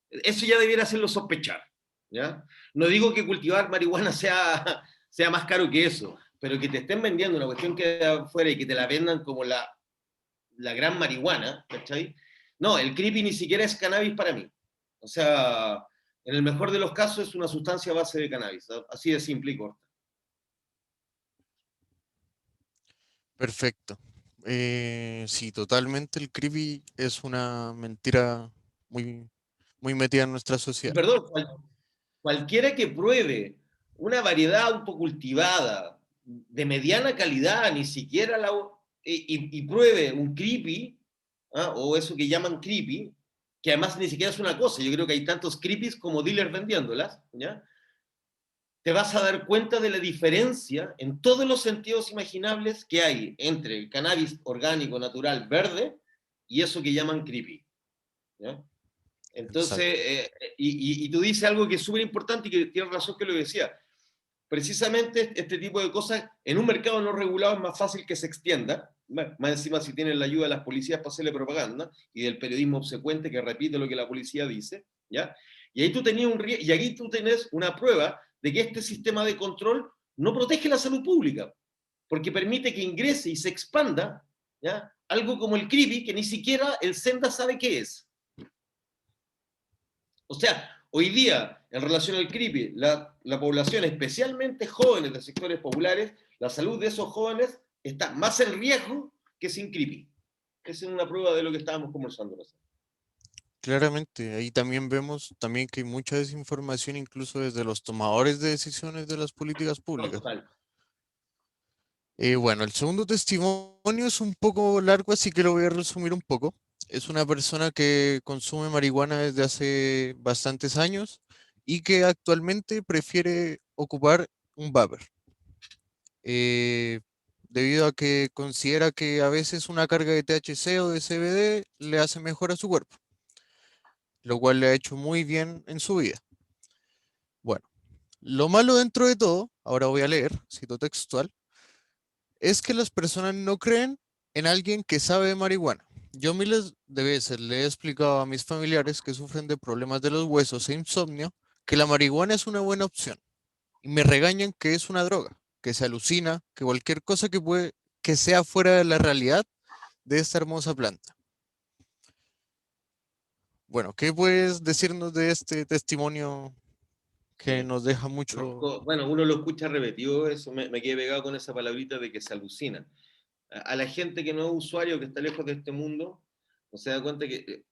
Speaker 2: eso ya debiera hacerlo sospechar, ¿ya? No digo que cultivar marihuana sea más caro que eso, pero que te estén vendiendo una cuestión que de afuera y que te la vendan como la gran marihuana, ¿cachai? No, el creepy ni siquiera es cannabis para mí. O sea, en el mejor de los casos es una sustancia a base de cannabis, así de simple y corta.
Speaker 1: Perfecto. Sí, totalmente el creepy es una mentira muy, muy metida en nuestra
Speaker 2: Y
Speaker 1: sociedad.
Speaker 2: perdón, cualquiera que pruebe una variedad autocultivada de mediana calidad, ni siquiera y pruebe un creepy, ¿ah? O eso que llaman creepy, que además ni siquiera es una cosa, yo creo que hay tantos creepies como dealers vendiéndolas, ¿ya? Te vas a dar cuenta de la diferencia en todos los sentidos imaginables que hay entre el cannabis orgánico, natural, verde, y eso que llaman creepy, ¿ya? Entonces,
Speaker 1: Exacto.
Speaker 2: y tú dices algo que es súper importante y que tienes razón que lo decía. Precisamente este tipo de cosas en un mercado no regulado es más fácil que se extienda, más encima si tienen la ayuda de las policías para hacerle propaganda y del periodismo obsecuente que repite lo que la policía dice, ¿ya? Y ahí tú tenías y aquí tú tenés una prueba de que este sistema de control no protege la salud pública, porque permite que ingrese y se expanda, ¿ya? Algo como el creepy que ni siquiera el Senda sabe qué es. O sea, hoy día, en relación al creepy, la población, especialmente jóvenes de sectores populares, la salud de esos jóvenes está más en riesgo que sin creepy. Esa es una prueba de lo que estábamos conversando.
Speaker 1: Claramente, ahí también vemos también que hay mucha desinformación incluso desde los tomadores de decisiones de las políticas públicas.
Speaker 2: Total.
Speaker 1: Bueno, el segundo testimonio es un poco largo, así que lo voy a resumir un poco. Es una persona que consume marihuana desde hace bastantes años y que actualmente prefiere ocupar un vapor. Eh, debido a que considera que a veces una carga de THC o de CBD le hace mejor a su cuerpo, lo cual le ha hecho muy bien en su vida. Bueno, lo malo dentro de todo, ahora voy a leer, cito textual, es que las personas no creen en alguien que sabe de marihuana. Yo miles de veces le he explicado a mis familiares que sufren de problemas de los huesos e insomnio que la marihuana es una buena opción y me regañan que es una droga, que se alucina, que cualquier cosa que sea fuera de la realidad de esta hermosa planta. Bueno, ¿qué puedes decirnos de este testimonio que
Speaker 2: Sí.
Speaker 1: nos deja mucho?
Speaker 2: Bueno, uno lo escucha repetido, eso me quedé pegado con esa palabrita de que se alucina. A la gente que no es usuario, que está lejos de este mundo, no se da cuenta que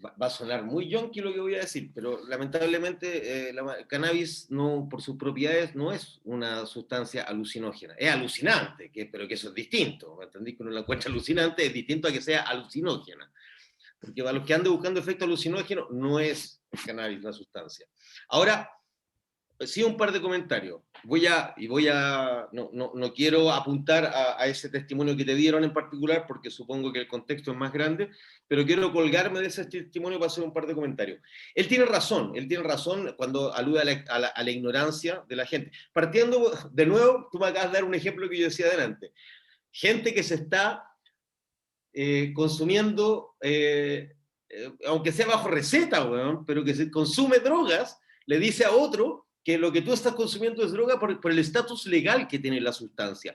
Speaker 2: va a sonar muy yonki lo que voy a decir, pero lamentablemente el cannabis no, por sus propiedades no es una sustancia alucinógena. Es alucinante, pero que eso es distinto. ¿Entendí? Que uno la encuentra alucinante es distinto a que sea alucinógena. Porque para los que andan buscando efecto alucinógeno, no es el cannabis la sustancia. Ahora, sí, un par de comentarios. No quiero apuntar a ese testimonio que te dieron en particular, porque supongo que el contexto es más grande, pero quiero colgarme de ese testimonio para hacer un par de comentarios. Él tiene razón cuando alude a la ignorancia de la gente. Partiendo de nuevo, tú me acabas de dar un ejemplo que yo decía adelante. Gente que se está consumiendo, aunque sea bajo receta, weón, pero que se consume drogas, le dice a otro que lo que tú estás consumiendo es droga por el estatus legal que tiene la sustancia.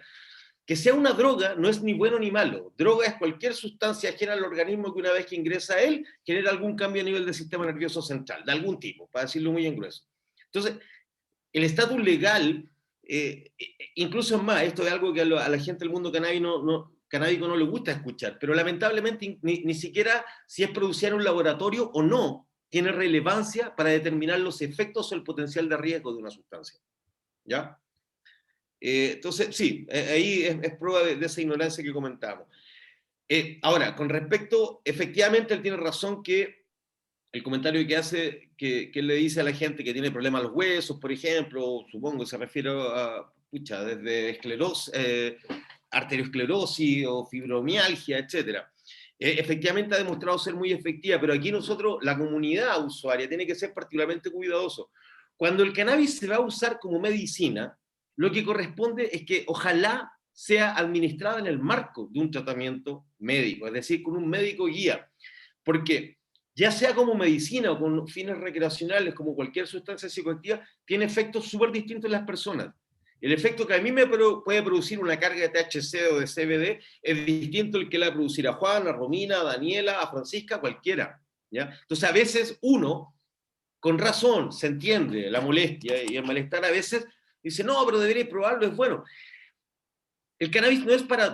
Speaker 2: Que sea una droga no es ni bueno ni malo. Droga es cualquier sustancia ajena al organismo que una vez que ingresa a él genera algún cambio a nivel del sistema nervioso central, de algún tipo, para decirlo muy en grueso. Entonces, el estatus legal, incluso es más, esto es algo que a la gente del mundo canábico no le gusta escuchar, pero lamentablemente ni siquiera si es producida en un laboratorio o no, tiene relevancia para determinar los efectos o el potencial de riesgo de una sustancia. ¿Ya? Entonces, sí, ahí es prueba de esa ignorancia que comentábamos. Ahora, con respecto, efectivamente él tiene razón que el comentario que hace, que él le dice a la gente que tiene problemas a los huesos, por ejemplo, supongo que se refiere a, pucha, desde arteriosclerosis o fibromialgia, etcétera. Efectivamente ha demostrado ser muy efectiva, pero aquí nosotros, la comunidad usuaria, tiene que ser particularmente cuidadoso. Cuando el cannabis se va a usar como medicina, lo que corresponde es que ojalá sea administrada en el marco de un tratamiento médico, es decir, con un médico guía. Porque ya sea como medicina o con fines recreacionales, como cualquier sustancia psicoactiva, tiene efectos súper distintos en las personas. El efecto que a mí me puede producir una carga de THC o de CBD es distinto al que le va a producir a Juan, a Romina, a Daniela, a Francisca, a cualquiera. ¿Ya? Entonces, a veces uno, con razón, se entiende la molestia y el malestar, a veces dice, no, pero debería probarlo, es bueno. El cannabis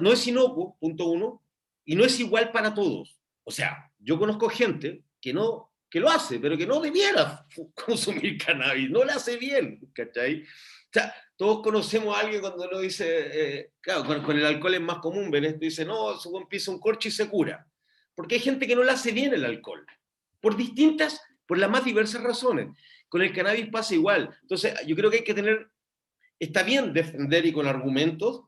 Speaker 2: no es inocuo, punto uno, y no es igual para todos. O sea, yo conozco gente que lo hace, pero que no debiera consumir cannabis, no le hace bien, ¿cachai? O sea, todos conocemos a alguien cuando uno dice, claro, con el alcohol es más común, ven esto, dice, no, su empieza un corcho y se cura. Porque hay gente que no le hace bien el alcohol, por las más diversas razones. Con el cannabis pasa igual. Entonces, yo creo que hay que está bien defender y con argumentos,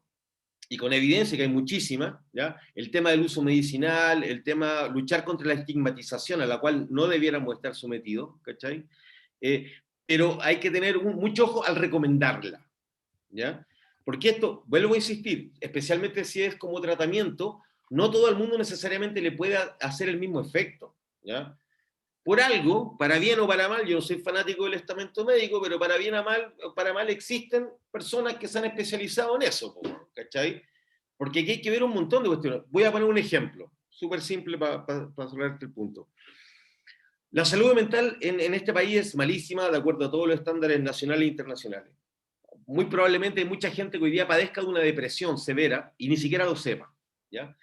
Speaker 2: y con evidencia que hay muchísima, ¿ya? El tema del uso medicinal, el tema luchar contra la estigmatización a la cual no debiéramos estar sometidos, ¿cachai? Eh, pero hay que tener mucho ojo al recomendarla, ¿ya? Porque esto, vuelvo a insistir, especialmente si es como tratamiento, no todo el mundo necesariamente le puede hacer el mismo efecto, ¿ya? Por algo, para bien o para mal, yo no soy fanático del estamento médico, pero para bien o para mal existen personas que se han especializado en eso, ¿cachai? Porque aquí hay que ver un montón de cuestiones. Voy a poner un ejemplo, súper simple para resolver el punto. La salud mental en este país es malísima de acuerdo a todos los estándares nacionales e internacionales. Muy probablemente hay mucha gente que hoy día padezca de una depresión severa y ni siquiera lo sepa, ¿ya?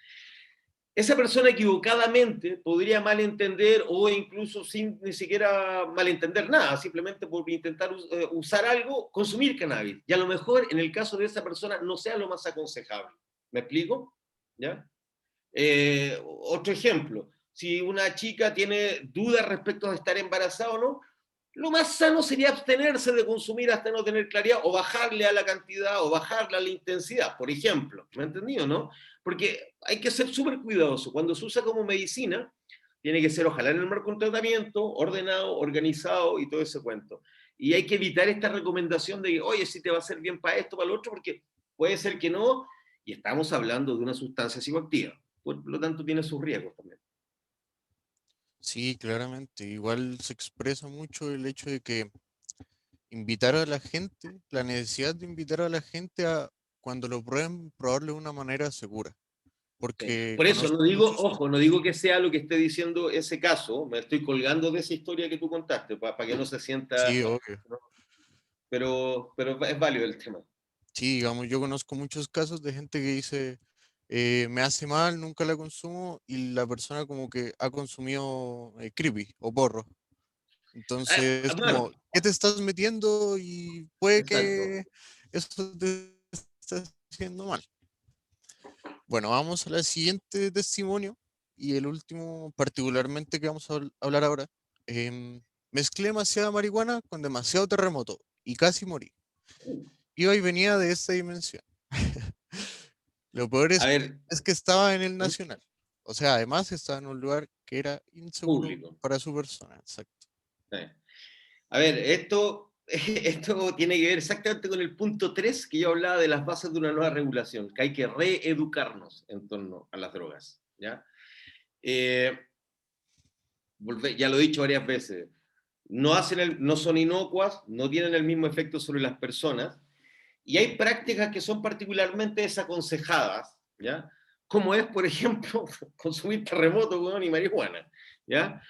Speaker 2: Esa persona equivocadamente podría malentender o incluso sin ni siquiera malentender nada, simplemente por intentar usar algo, consumir cannabis. Y a lo mejor en el caso de esa persona no sea lo más aconsejable. ¿Me explico? ¿Ya? Otro ejemplo, si una chica tiene dudas respecto a estar embarazada o no, lo más sano sería abstenerse de consumir hasta no tener claridad, o bajarle a la cantidad, o bajarle a la intensidad, por ejemplo. ¿Me ha entendido, no? Porque hay que ser súper cuidadoso. Cuando se usa como medicina, tiene que ser, ojalá en el marco de un tratamiento, ordenado, organizado y todo ese cuento. Y hay que evitar esta recomendación de que, oye, si te va a hacer bien para esto, para lo otro, porque puede ser que no, y estamos hablando de una sustancia psicoactiva. Por lo tanto, tiene sus riesgos también.
Speaker 1: Sí, claramente. Igual se expresa mucho el hecho de que invitar a la gente, la necesidad de invitar a la gente a, cuando lo prueben, probarlo de una manera segura.
Speaker 2: Sí.
Speaker 1: Porque
Speaker 2: Por eso no
Speaker 1: conozco
Speaker 2: digo,
Speaker 1: muchos,
Speaker 2: ojo, no digo que sea lo que esté diciendo ese caso, me estoy colgando de esa historia que tú contaste, para que no se sienta,
Speaker 1: sí, obvio.
Speaker 2: ¿no? Pero es válido el tema.
Speaker 1: Sí, digamos, yo conozco muchos casos de gente que dice, me hace mal, nunca la consumo, y la persona como que ha consumido creepy o porro. Entonces es
Speaker 2: Bueno,
Speaker 1: como, ¿qué te estás metiendo? Y puede
Speaker 2: exacto.
Speaker 1: que eso te esté haciendo mal. Bueno, vamos a la siguiente testimonio y el último particularmente que vamos a hablar ahora. Mezclé demasiada marihuana con demasiado terremoto y casi morí. Iba y venía de esta dimensión. Lo peor
Speaker 2: A ver,
Speaker 1: es que estaba en el
Speaker 2: ¿Mm?
Speaker 1: Nacional. O sea, además estaba en un lugar que era inseguro
Speaker 2: Público.
Speaker 1: para su persona. Exacto.
Speaker 2: Sí. A ver, esto tiene que ver exactamente con el punto 3 que yo hablaba de las bases de una nueva regulación, que hay que reeducarnos en torno a las drogas. ¿Ya? Eh, ya lo he dicho varias veces, no son inocuas, no tienen el mismo efecto sobre las personas, y hay prácticas que son particularmente desaconsejadas, ¿ya? Como es, por ejemplo, consumir terremoto con y marihuana, ¿ya?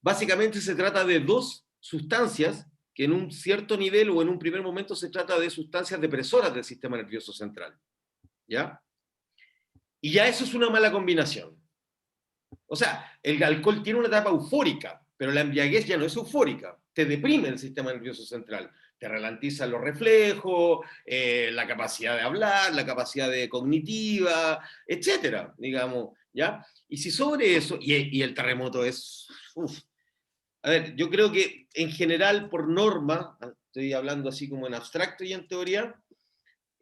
Speaker 2: Básicamente se trata de dos sustancias que en un cierto nivel o en un primer momento se trata de sustancias depresoras del sistema nervioso central, ¿ya? Y ya eso es una mala combinación. O sea, el alcohol tiene una etapa eufórica, pero la embriaguez ya no es eufórica. Te deprime el sistema nervioso central, te ralentiza los reflejos, la capacidad de hablar, la capacidad de cognitiva, etcétera, digamos, ¿ya? Y si sobre eso, y el terremoto es, uf. A ver, yo creo que en general, por norma, estoy hablando así como en abstracto y en teoría,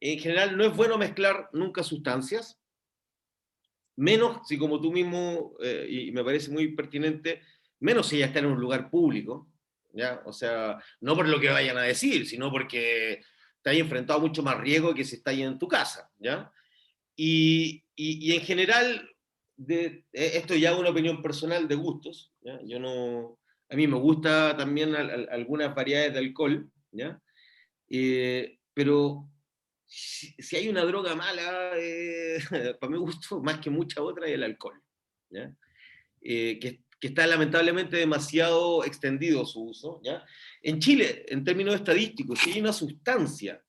Speaker 2: en general no es bueno mezclar nunca sustancias, menos si como tú mismo, y me parece muy pertinente, menos si ya está en un lugar público, ¿ya? O sea, no por lo que vayan a decir, sino porque te hay enfrentado a mucho más riesgo que si estás ahí en tu casa, ¿ya? Y en general, esto ya es una opinión personal de gustos, ¿ya? Yo no, a mí me gusta también algunas variedades de alcohol, ¿ya? Pero si hay una droga mala, para mi gusto, más que mucha otra, es el alcohol. ¿Ya? Que está lamentablemente demasiado extendido su uso. ¿Ya? En Chile, en términos estadísticos, si hay una sustancia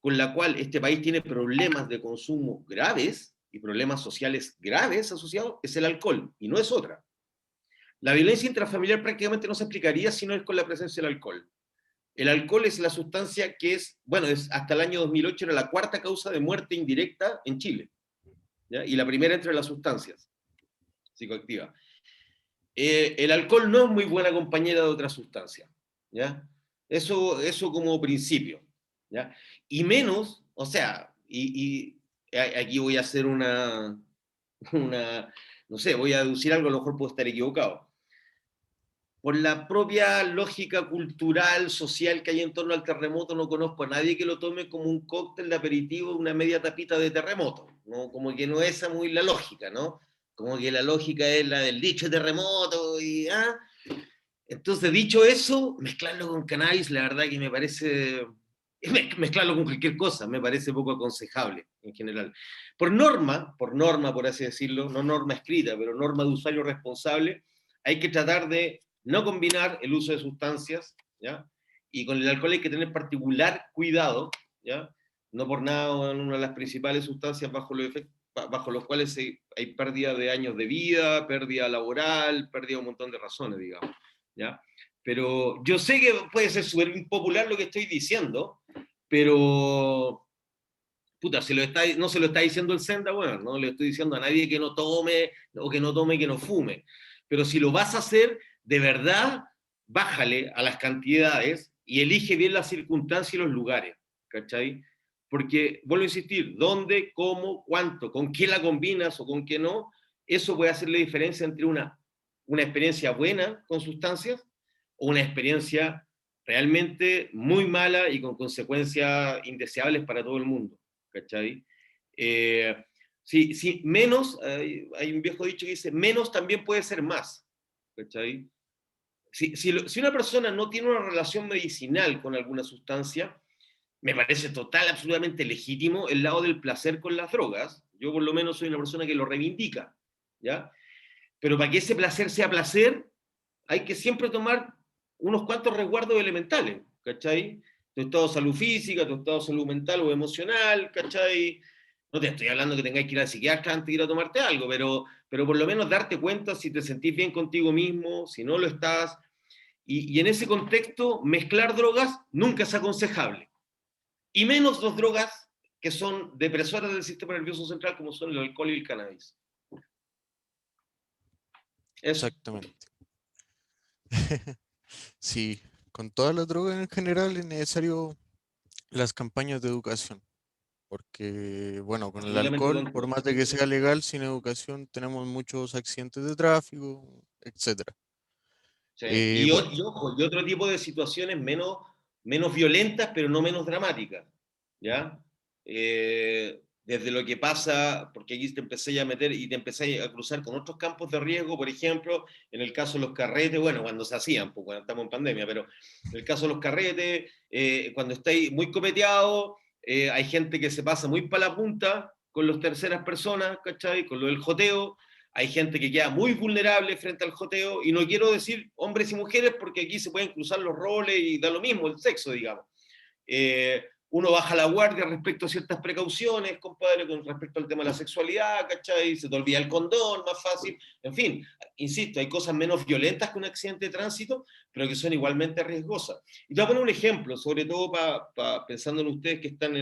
Speaker 2: con la cual este país tiene problemas de consumo graves y problemas sociales graves asociados, es el alcohol, y no es otra. La violencia intrafamiliar prácticamente no se explicaría si no es con la presencia del alcohol. El alcohol es la sustancia que es, bueno, hasta el año 2008 era la cuarta causa de muerte indirecta en Chile, ¿ya? Y la primera entre las sustancias psicoactivas. El alcohol no es muy buena compañera de otras sustancias, ¿ya? Eso como principio, ¿ya? Y menos, o sea, aquí voy a hacer no sé, voy a deducir algo, a lo mejor puedo estar equivocado. Por la propia lógica cultural, social que hay en torno al terremoto, no conozco a nadie que lo tome como un cóctel de aperitivo, una media tapita de terremoto, ¿no? Como que no es esa muy la lógica, ¿no? Como que la lógica es la del dicho terremoto y, ¿ah? Entonces, dicho eso, mezclarlo con cannabis, la verdad que me parece, mezclarlo con cualquier cosa, me parece poco aconsejable en general. Por norma, por así decirlo, no norma escrita, pero norma de usuario responsable, hay que tratar de no combinar el uso de sustancias, ¿ya? Y con el alcohol hay que tener particular cuidado, ¿ya? No por nada una de las principales sustancias bajo los cuales hay pérdida de años de vida, pérdida laboral, pérdida de un montón de razones, digamos. ¿Ya? Pero yo sé que puede ser súper impopular lo que estoy diciendo, pero puta, no se lo está diciendo el Senda, bueno, no le estoy diciendo a nadie que no tome, o que no tome, que no fume. Pero si lo vas a hacer, bájale a las cantidades y elige bien las circunstancias y los lugares, ¿cachai? Porque, vuelvo a insistir, dónde, cómo, cuánto, con qué la combinas o con qué no, eso puede hacer la diferencia entre una experiencia buena con sustancias o una experiencia realmente muy mala y con consecuencias indeseables para todo el mundo, ¿cachai? Eh, si menos, hay un viejo dicho que dice, menos también puede ser más, ¿cachai? Si una persona no tiene una relación medicinal con alguna sustancia, me parece total, absolutamente legítimo el lado del placer con las drogas. Yo por lo menos soy una persona que lo reivindica, ¿ya? Pero para que ese placer sea placer, hay que siempre tomar unos cuantos resguardos elementales, ¿cachai? Tu estado de salud física, tu estado de salud mental o emocional, ¿cachai? No te estoy hablando que tengáis que ir al psiquiatra antes de ir a tomarte algo, pero por lo menos darte cuenta si te sentís bien contigo mismo, si no lo estás. Y en ese contexto, mezclar drogas nunca es aconsejable. Y menos dos drogas que son depresoras del sistema nervioso central, como son el alcohol y el cannabis. Eso.
Speaker 1: Exactamente. Sí, con todas las drogas en general es necesario las campañas de educación, porque, bueno, con el
Speaker 2: Absolutamente
Speaker 1: alcohol, por
Speaker 2: concuerdo.
Speaker 1: más de que sea legal, sin educación tenemos muchos accidentes de tráfico, etcétera.
Speaker 2: Sí.
Speaker 1: Bueno,
Speaker 2: Y ojo, y otro tipo de situaciones menos violentas, pero no menos dramáticas. ¿Ya? Desde lo que pasa, porque aquí te empecé a meter y te empecé a cruzar con otros campos de riesgo, por ejemplo, en el caso de los carretes, bueno, cuando se hacían, pues cuando estamos en pandemia, pero en el caso de los carretes, cuando estáis muy copeteados, hay gente que se pasa muy para la punta con las terceras personas, ¿cachai? Con lo del joteo, hay gente que queda muy vulnerable frente al joteo, y no quiero decir hombres y mujeres porque aquí se pueden cruzar los roles y da lo mismo el sexo, digamos. Uno baja la guardia respecto a ciertas precauciones, compadre, con respecto al tema de la sexualidad, ¿cachai? Se te olvida el condón, más fácil. En fin, insisto, hay cosas menos violentas que un accidente de tránsito, pero que son igualmente riesgosas. Y te voy a poner un ejemplo, sobre todo pensando en ustedes que están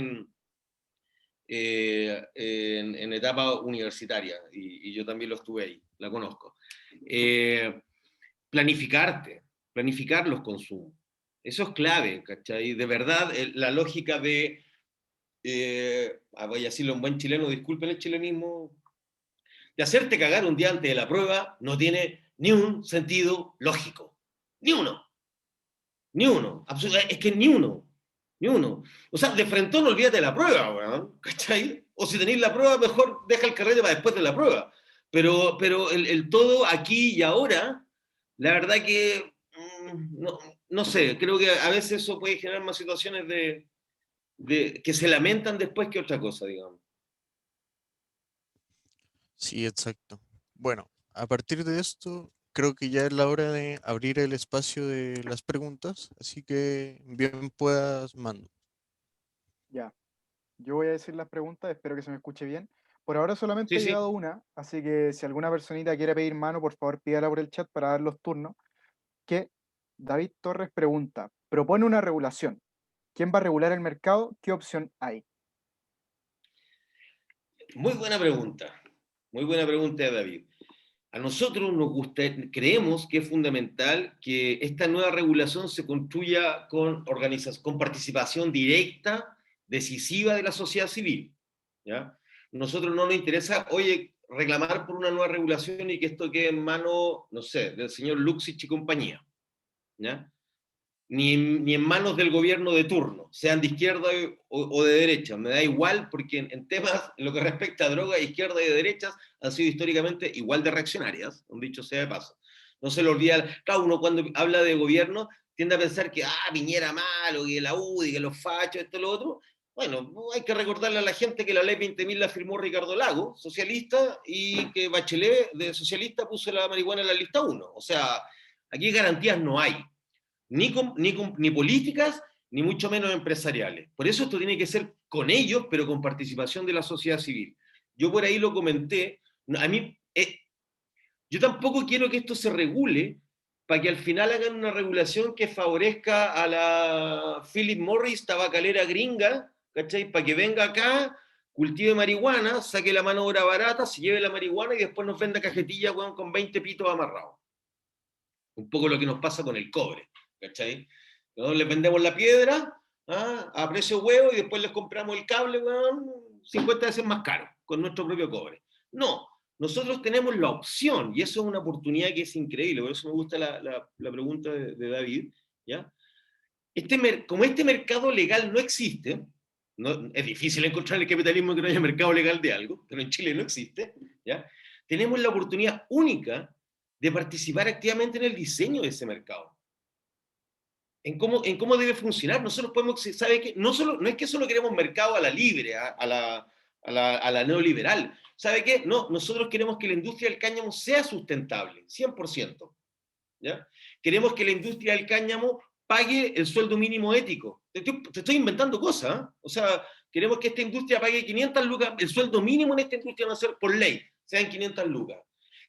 Speaker 2: en etapa universitaria, y yo también lo estuve ahí, la conozco. Eh, planificar los consumos. Eso es clave, ¿cachai? De verdad, la lógica de, voy a decirlo en buen chileno, disculpen el chilenismo, de hacerte cagar un día antes de la prueba no tiene ni un sentido lógico. Ni uno. Ni uno. Es que ni uno. Ni uno. O sea, de frentón olvídate de la prueba, weón. ¿Cachai? O si tenéis la prueba, mejor deja el carrete para después de la prueba. Pero el todo aquí y ahora, la verdad que no, no sé, creo que a veces eso puede generar más situaciones de que se lamentan después que otra cosa, digamos.
Speaker 1: sí, exacto. Bueno, a partir de esto, creo que ya es la hora de abrir el espacio de las preguntas, así que bien puedas, mando.
Speaker 3: Ya, yo voy a decir las preguntas, espero que se me escuche bien. Por ahora solamente
Speaker 2: Sí,
Speaker 3: ha
Speaker 2: sí.
Speaker 3: llegado una, así que si alguna personita quiere pedir mano, por favor pídala por el chat para dar los turnos. Que David Torres pregunta, propone una regulación. ¿Quién va a regular el mercado? ¿Qué opción hay?
Speaker 2: Muy buena pregunta. Muy buena pregunta, David. A nosotros nos gusta, creemos que es fundamental que esta nueva regulación se construya con participación directa, decisiva de la sociedad civil. ¿Ya? Nosotros no nos interesa, oye, reclamar por una nueva regulación y que esto quede en manos, no sé, del señor Luxich y compañía. ¿Ya? Ni en manos del gobierno de turno, sean de izquierda o de derecha. Me da igual porque en temas, en lo que respecta a droga, izquierda y de derechas han sido históricamente igual de reaccionarias, un dicho sea de paso. No se le olvida, claro, uno cuando habla de gobierno tiende a pensar que, Piñera malo, que la UDI, que los fachos, esto, lo otro. Bueno, hay que recordarle a la gente que la ley 20.000 la firmó Ricardo Lago, socialista, y que Bachelet, de socialista, puso la marihuana en la lista 1. O sea, aquí garantías no hay ni políticas, ni mucho menos empresariales. Por eso esto tiene que ser con ellos, pero con participación de la sociedad civil. Yo por ahí lo comenté, a mí, yo tampoco quiero que esto se regule para que al final hagan una regulación que favorezca a la Philip Morris tabacalera gringa, ¿cachai? Para que venga acá, cultive marihuana, saque la mano de obra barata, se lleve la marihuana y después nos venda cajetilla, con 20 pitos amarrados. Un poco lo que nos pasa con el cobre, ¿cachai? Nosotros les vendemos la piedra a precio huevo y después les compramos el cable, weón, 50 veces más caro, con nuestro propio cobre. No, nosotros tenemos la opción, y eso es una oportunidad que es increíble, por eso me gusta la pregunta de David, ¿ya? Como este mercado legal no existe, no, es difícil encontrar en el capitalismo que no haya mercado legal de algo, pero en Chile no existe, ¿ya? Tenemos la oportunidad única de participar activamente en el diseño de ese mercado. En cómo debe funcionar. Nosotros podemos, ¿sabe qué? No es que solo queremos mercado a la libre, a la neoliberal. ¿Sabe qué? No, nosotros queremos que la industria del cáñamo sea sustentable, 100%. ¿Ya? Queremos que la industria del cáñamo pague el sueldo mínimo ético. Te estoy inventando cosas, ¿eh? O sea, queremos que esta industria pague 500 lucas, el sueldo mínimo en esta industria va a ser por ley, sean 500 lucas.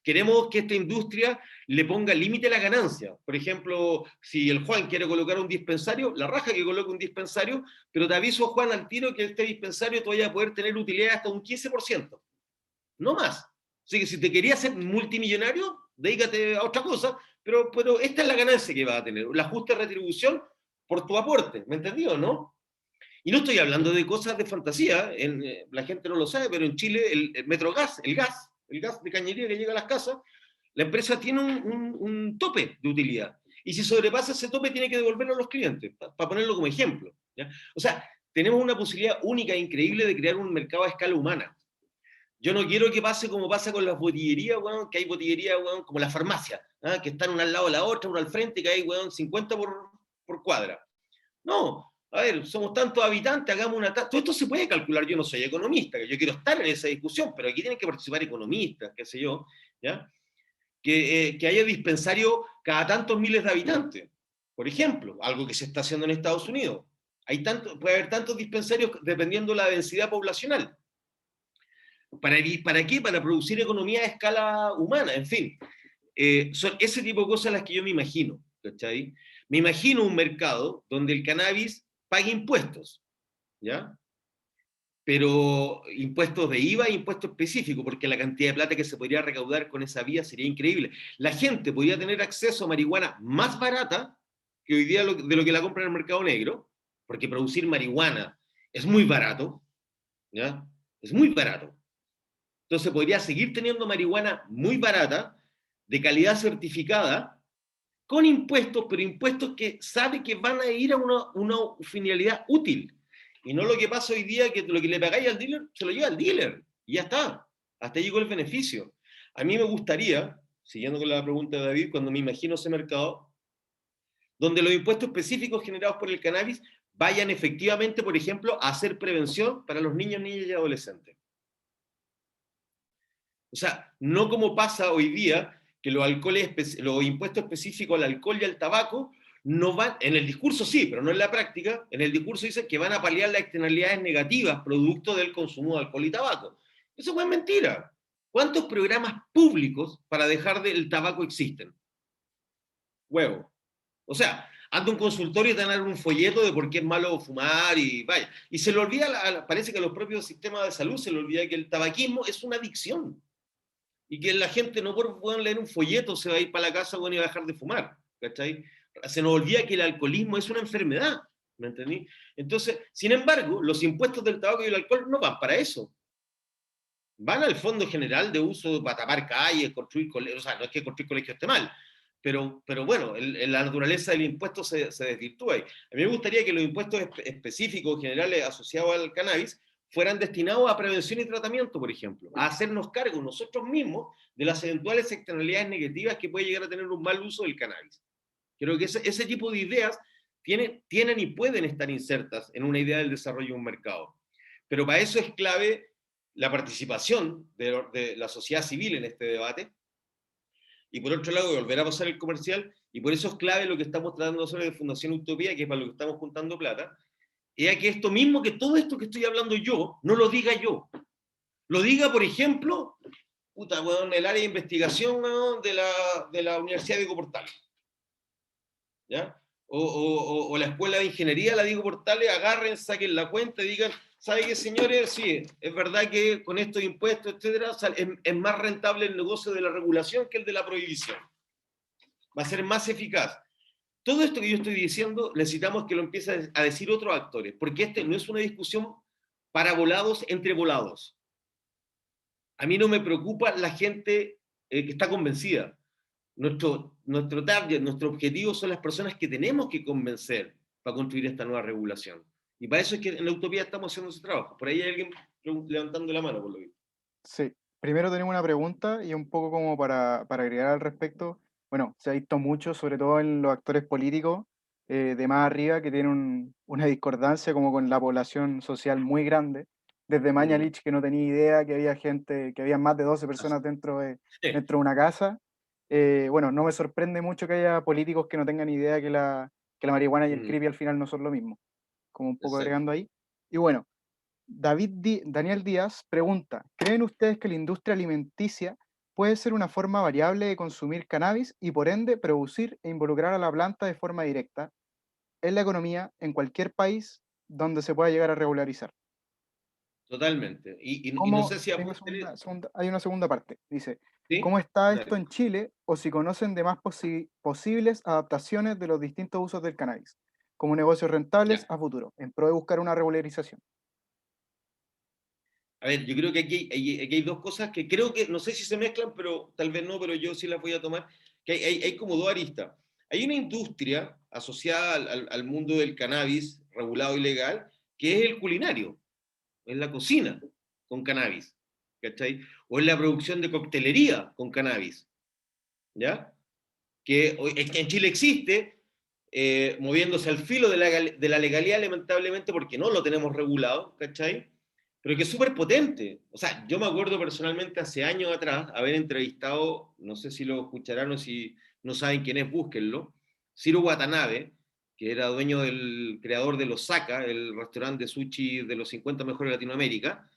Speaker 2: Queremos que esta industria le ponga límite a la ganancia. Por ejemplo, si el Juan quiere colocar un dispensario, la raja que coloque un dispensario, pero te aviso, Juan, al tiro que este dispensario te vaya a poder tener utilidad hasta un 15%. No más. Así que si te querías ser multimillonario, dedícate a otra cosa, pero esta es la ganancia que vas a tener, la justa retribución por tu aporte, ¿me entendió, no? Y no estoy hablando de cosas de fantasía, la gente no lo sabe, pero en Chile el Metrogas, el gas de cañería que llega a las casas, la empresa tiene un tope de utilidad. Y si sobrepasa ese tope, tiene que devolverlo a los clientes, para ponerlo como ejemplo, ¿ya? O sea, tenemos una posibilidad única e increíble de crear un mercado a escala humana. Yo no quiero que pase como pasa con las botillerías, weón, que hay botillerías, weón, como las farmacias, ¿ah? Que están una al lado de la otra, una al frente, que hay, weón, 50 por cuadra. No, a ver, somos tantos habitantes, hagamos una... Todo esto se puede calcular, yo no soy economista, que yo quiero estar en esa discusión, pero aquí tienen que participar economistas, qué sé yo, ¿ya? Que haya dispensario cada tantos miles de habitantes, por ejemplo, algo que se está haciendo en Estados Unidos. Puede haber tantos dispensarios dependiendo de la densidad poblacional. ¿Para qué? Para producir economía a escala humana, en fin. Son ese tipo de cosas las que yo me imagino, ¿cachai? Me imagino un mercado donde el cannabis pague impuestos, ¿ya? Pero impuestos de IVA e impuestos específicos, porque la cantidad de plata que se podría recaudar con esa vía sería increíble. La gente podría tener acceso a marihuana más barata que hoy día de lo que la compra en el mercado negro, porque producir marihuana es muy barato, ¿ya? Es muy barato. Entonces podría seguir teniendo marihuana muy barata, de calidad certificada, con impuestos, pero impuestos que sabe que van a ir a una finalidad útil. Y no lo que pasa hoy día, que lo que le pagáis al dealer, se lo lleva al dealer. Y ya está. Hasta ahí llegó el beneficio. A mí me gustaría, siguiendo con la pregunta de David, cuando me imagino ese mercado, donde los impuestos específicos generados por el cannabis vayan efectivamente, por ejemplo, a hacer prevención para los niños, niñas y adolescentes. O sea, no como pasa hoy día, que los impuestos específicos al alcohol y al tabaco no van, en el discurso sí, pero no en la práctica, en el discurso dicen que van a paliar las externalidades negativas producto del consumo de alcohol y tabaco. Eso es mentira. ¿Cuántos programas públicos para dejar del tabaco existen? Huevo. O sea, anda un consultorio y te van a dar un folleto de por qué es malo fumar y vaya. Y se le olvida, parece que a los propios sistemas de salud se le olvida que el tabaquismo es una adicción. Y que la gente no por leer un folleto se va a ir para la casa, bueno, y va a dejar de fumar, ¿cachai? Se nos olvida que el alcoholismo es una enfermedad, ¿me entendí? Entonces, sin embargo, los impuestos del tabaco y el alcohol no van para eso. Van al fondo general de uso para tapar calles, construir colegios, o sea, no es que construir colegios esté mal, pero bueno, la naturaleza del impuesto se desvirtúa. A mí me gustaría que los impuestos específicos, generales, asociados al cannabis, fueran destinados a prevención y tratamiento, por ejemplo, a hacernos cargo nosotros mismos de las eventuales externalidades negativas que puede llegar a tener un mal uso del cannabis. Creo que ese tipo de ideas tienen y pueden estar insertas en una idea del desarrollo de un mercado. Pero para eso es clave la participación de la sociedad civil en este debate. Y por otro lado, volver a pasar el comercial, y por eso es clave lo que estamos tratando de hacer de Fundación Utopía, que es para lo que estamos juntando plata, es que esto mismo, que todo esto que estoy hablando yo, no lo diga yo. Lo diga, por ejemplo, el área de investigación, de la Universidad de Diego Portales. ¿Ya? O la Escuela de Ingeniería, la Diego Portales, agarren, saquen la cuenta y digan, ¿sabe qué, señores? Sí, es verdad que con estos impuestos, etcétera, es más rentable el negocio de la regulación que el de la prohibición. va a ser más eficaz. Todo esto que yo estoy diciendo necesitamos que lo empiecen a decir otros actores, porque este no es una discusión para volados entre volados. A mí no me preocupa la gente que está convencida. Nuestro target, nuestro objetivo son las personas que tenemos que convencer para construir esta nueva regulación. Y para eso es que en la Utopía estamos haciendo ese trabajo. Por ahí hay alguien levantando la mano, por lo visto.
Speaker 3: Sí, primero tenemos una pregunta y un poco como para agregar al respecto. Bueno, se ha visto mucho, sobre todo en los actores políticos de más arriba, que tienen una discordancia como con la población social muy grande. Desde Mañalich, que no tenía idea que había gente, que había más de 12 personas dentro de una casa. Bueno, no me sorprende mucho que haya políticos que no tengan idea que la marihuana y el creepy al final no son lo mismo. Como un poco
Speaker 2: Exacto.
Speaker 3: agregando ahí. Y bueno, Daniel Díaz pregunta, ¿creen ustedes que la industria alimenticia puede ser una forma variable de consumir cannabis y por ende producir e involucrar a la planta de forma directa en la economía en cualquier país donde se pueda llegar a regularizar?
Speaker 2: Totalmente. Y no
Speaker 3: ¿Cómo,
Speaker 2: sé si
Speaker 3: hay una
Speaker 2: apunten.
Speaker 3: hay una segunda parte, dice, ¿cómo
Speaker 2: ¿Sí?
Speaker 3: está esto
Speaker 2: Dale.
Speaker 3: en Chile o si conocen de más posibles adaptaciones de los distintos usos del cannabis, como negocios rentables
Speaker 2: Ya.
Speaker 3: a futuro, en pro de buscar una regularización?
Speaker 2: A ver, yo creo que aquí hay dos cosas que creo que, no sé si se mezclan, pero tal vez no, pero yo sí las voy a tomar, que hay como dos aristas. Hay una industria asociada al mundo del cannabis regulado y legal, que es el culinario, es la cocina con cannabis, ¿cachai? O es la producción de coctelería con cannabis, ¿ya? Que en Chile existe, moviéndose al filo de la legalidad, lamentablemente, porque no lo tenemos regulado, ¿cachai? Pero que es súper potente. O sea, yo me acuerdo personalmente hace años atrás haber entrevistado, no sé si lo escucharán o si no saben quién es, búsquenlo, Ciro Watanabe, que era dueño del creador de los Osaka, el restaurante de sushi de los 50 mejores de Latinoamérica,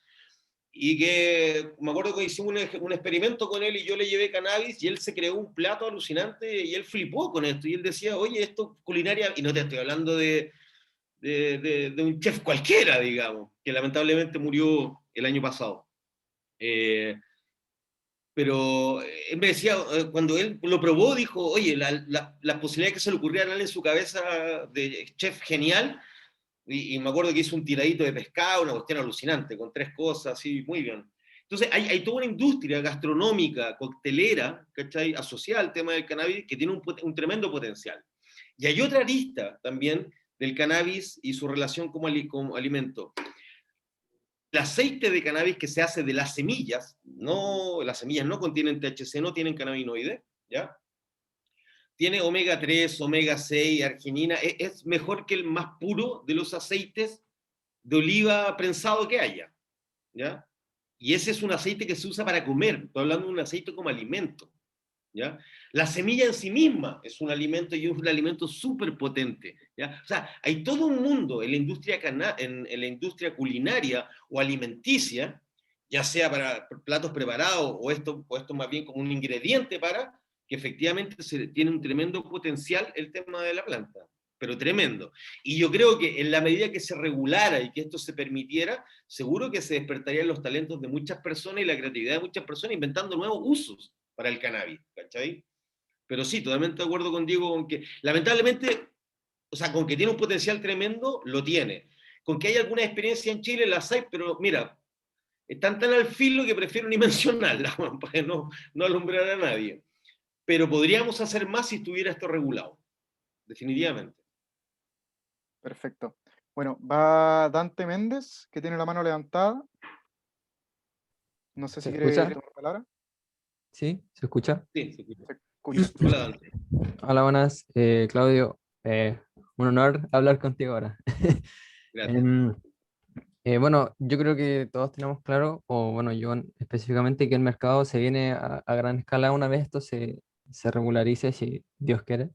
Speaker 2: y que me acuerdo que hicimos un experimento con él y yo le llevé cannabis y él se creó un plato alucinante y él flipó con esto y él decía, oye, esto culinaria, y no te estoy hablando de un chef cualquiera, digamos, que lamentablemente murió el año pasado. Pero él me decía, cuando él lo probó, dijo, oye, la posibilidad que se le ocurriera a él en su cabeza de chef genial, y me acuerdo que hizo un tiradito de pescado, una cuestión alucinante, con tres cosas, así, muy bien. Entonces, hay toda una industria gastronómica, coctelera, ¿cachai? Asociada al tema del cannabis, que tiene un tremendo potencial. Y hay otra arista también del cannabis y su relación como alimento. El aceite de cannabis que se hace de las semillas no contienen THC, no tienen cannabinoides, ¿ya? Tiene omega 3, omega 6, arginina, es mejor que el más puro de los aceites de oliva prensado que haya, ¿ya? Y ese es un aceite que se usa para comer, estoy hablando de un aceite como alimento, ¿ya? La semilla en sí misma es un alimento y es un alimento súper potente, ¿ya? O sea, hay todo un mundo en la industria, en la industria culinaria o alimenticia, ya sea para platos preparados o esto más bien como un ingrediente para que efectivamente tiene un tremendo potencial el tema de la planta, pero tremendo. Y yo creo que en la medida que se regulara y que esto se permitiera, seguro que se despertarían los talentos de muchas personas y la creatividad de muchas personas inventando nuevos usos para el cannabis, ¿cachai? Pero sí, totalmente de acuerdo contigo con que, lamentablemente, o sea, con que tiene un potencial tremendo, lo tiene. Con que hay alguna experiencia en Chile, las hay, pero mira, están tan al filo que prefiero ni mencionarlas, para no alumbrar a nadie. Pero podríamos hacer más si estuviera esto regulado, definitivamente.
Speaker 3: Perfecto. Bueno, va Dante Méndez, que tiene la mano levantada. No sé
Speaker 4: ¿Se
Speaker 3: si quiere
Speaker 4: escucha?
Speaker 3: tomar palabra.
Speaker 4: ¿Sí? ¿Se escucha?
Speaker 2: Sí, se escucha.
Speaker 3: Se escucha.
Speaker 2: Hola, Dante.
Speaker 4: Hola, buenas. Claudio, un honor hablar contigo ahora.
Speaker 2: Gracias.
Speaker 4: Em, bueno, yo creo que todos tenemos claro, o bueno, yo específicamente, que el mercado se viene a gran escala una vez esto se regularice, si Dios quiere.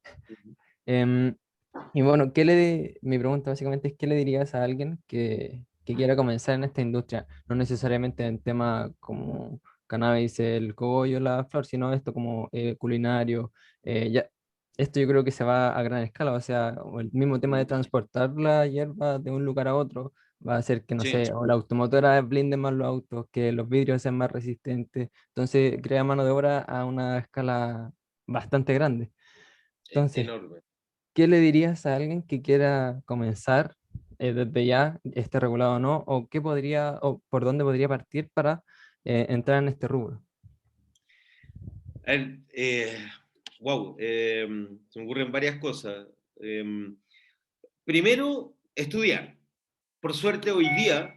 Speaker 4: Em, y bueno, mi pregunta básicamente es, ¿qué le dirías a alguien que quiera comenzar en esta industria? No necesariamente en tema como cannabis, el cogollo, la flor, sino esto como culinario. Esto yo creo que se va a gran escala, o sea, o el mismo tema de transportar la hierba de un lugar a otro va a hacer que, no
Speaker 2: Sí,
Speaker 4: sé, o la automotora blinde más los autos, que los vidrios sean más resistentes. Entonces, crea mano de obra a una escala bastante grande. Entonces,
Speaker 2: enorme.
Speaker 4: ¿qué le dirías a alguien que quiera comenzar desde ya, esté regulado o no, o qué podría, o por dónde podría partir para entrar en este rubro?
Speaker 2: A ver, wow, se me ocurren varias cosas. Primero, estudiar. Por suerte hoy día,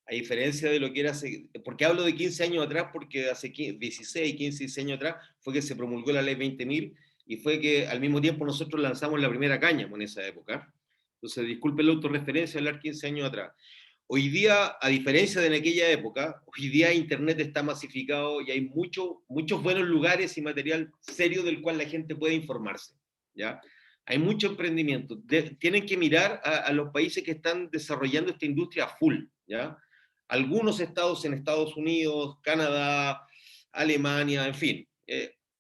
Speaker 2: a diferencia de lo que era hace, porque hablo de 15 años atrás, porque hace 16, 15, 16 años atrás fue que se promulgó la ley 20.000 y fue que al mismo tiempo nosotros lanzamos la primera cáñamo en esa época. Entonces, disculpen la autorreferencia, hablar 15 años atrás. Hoy día, a diferencia de en aquella época, hoy día Internet está masificado y hay muchos buenos lugares y material serio del cual la gente puede informarse, ¿ya? Hay mucho emprendimiento. Tienen que mirar a los países que están desarrollando esta industria a full, ¿ya? Algunos estados en Estados Unidos, Canadá, Alemania, en fin.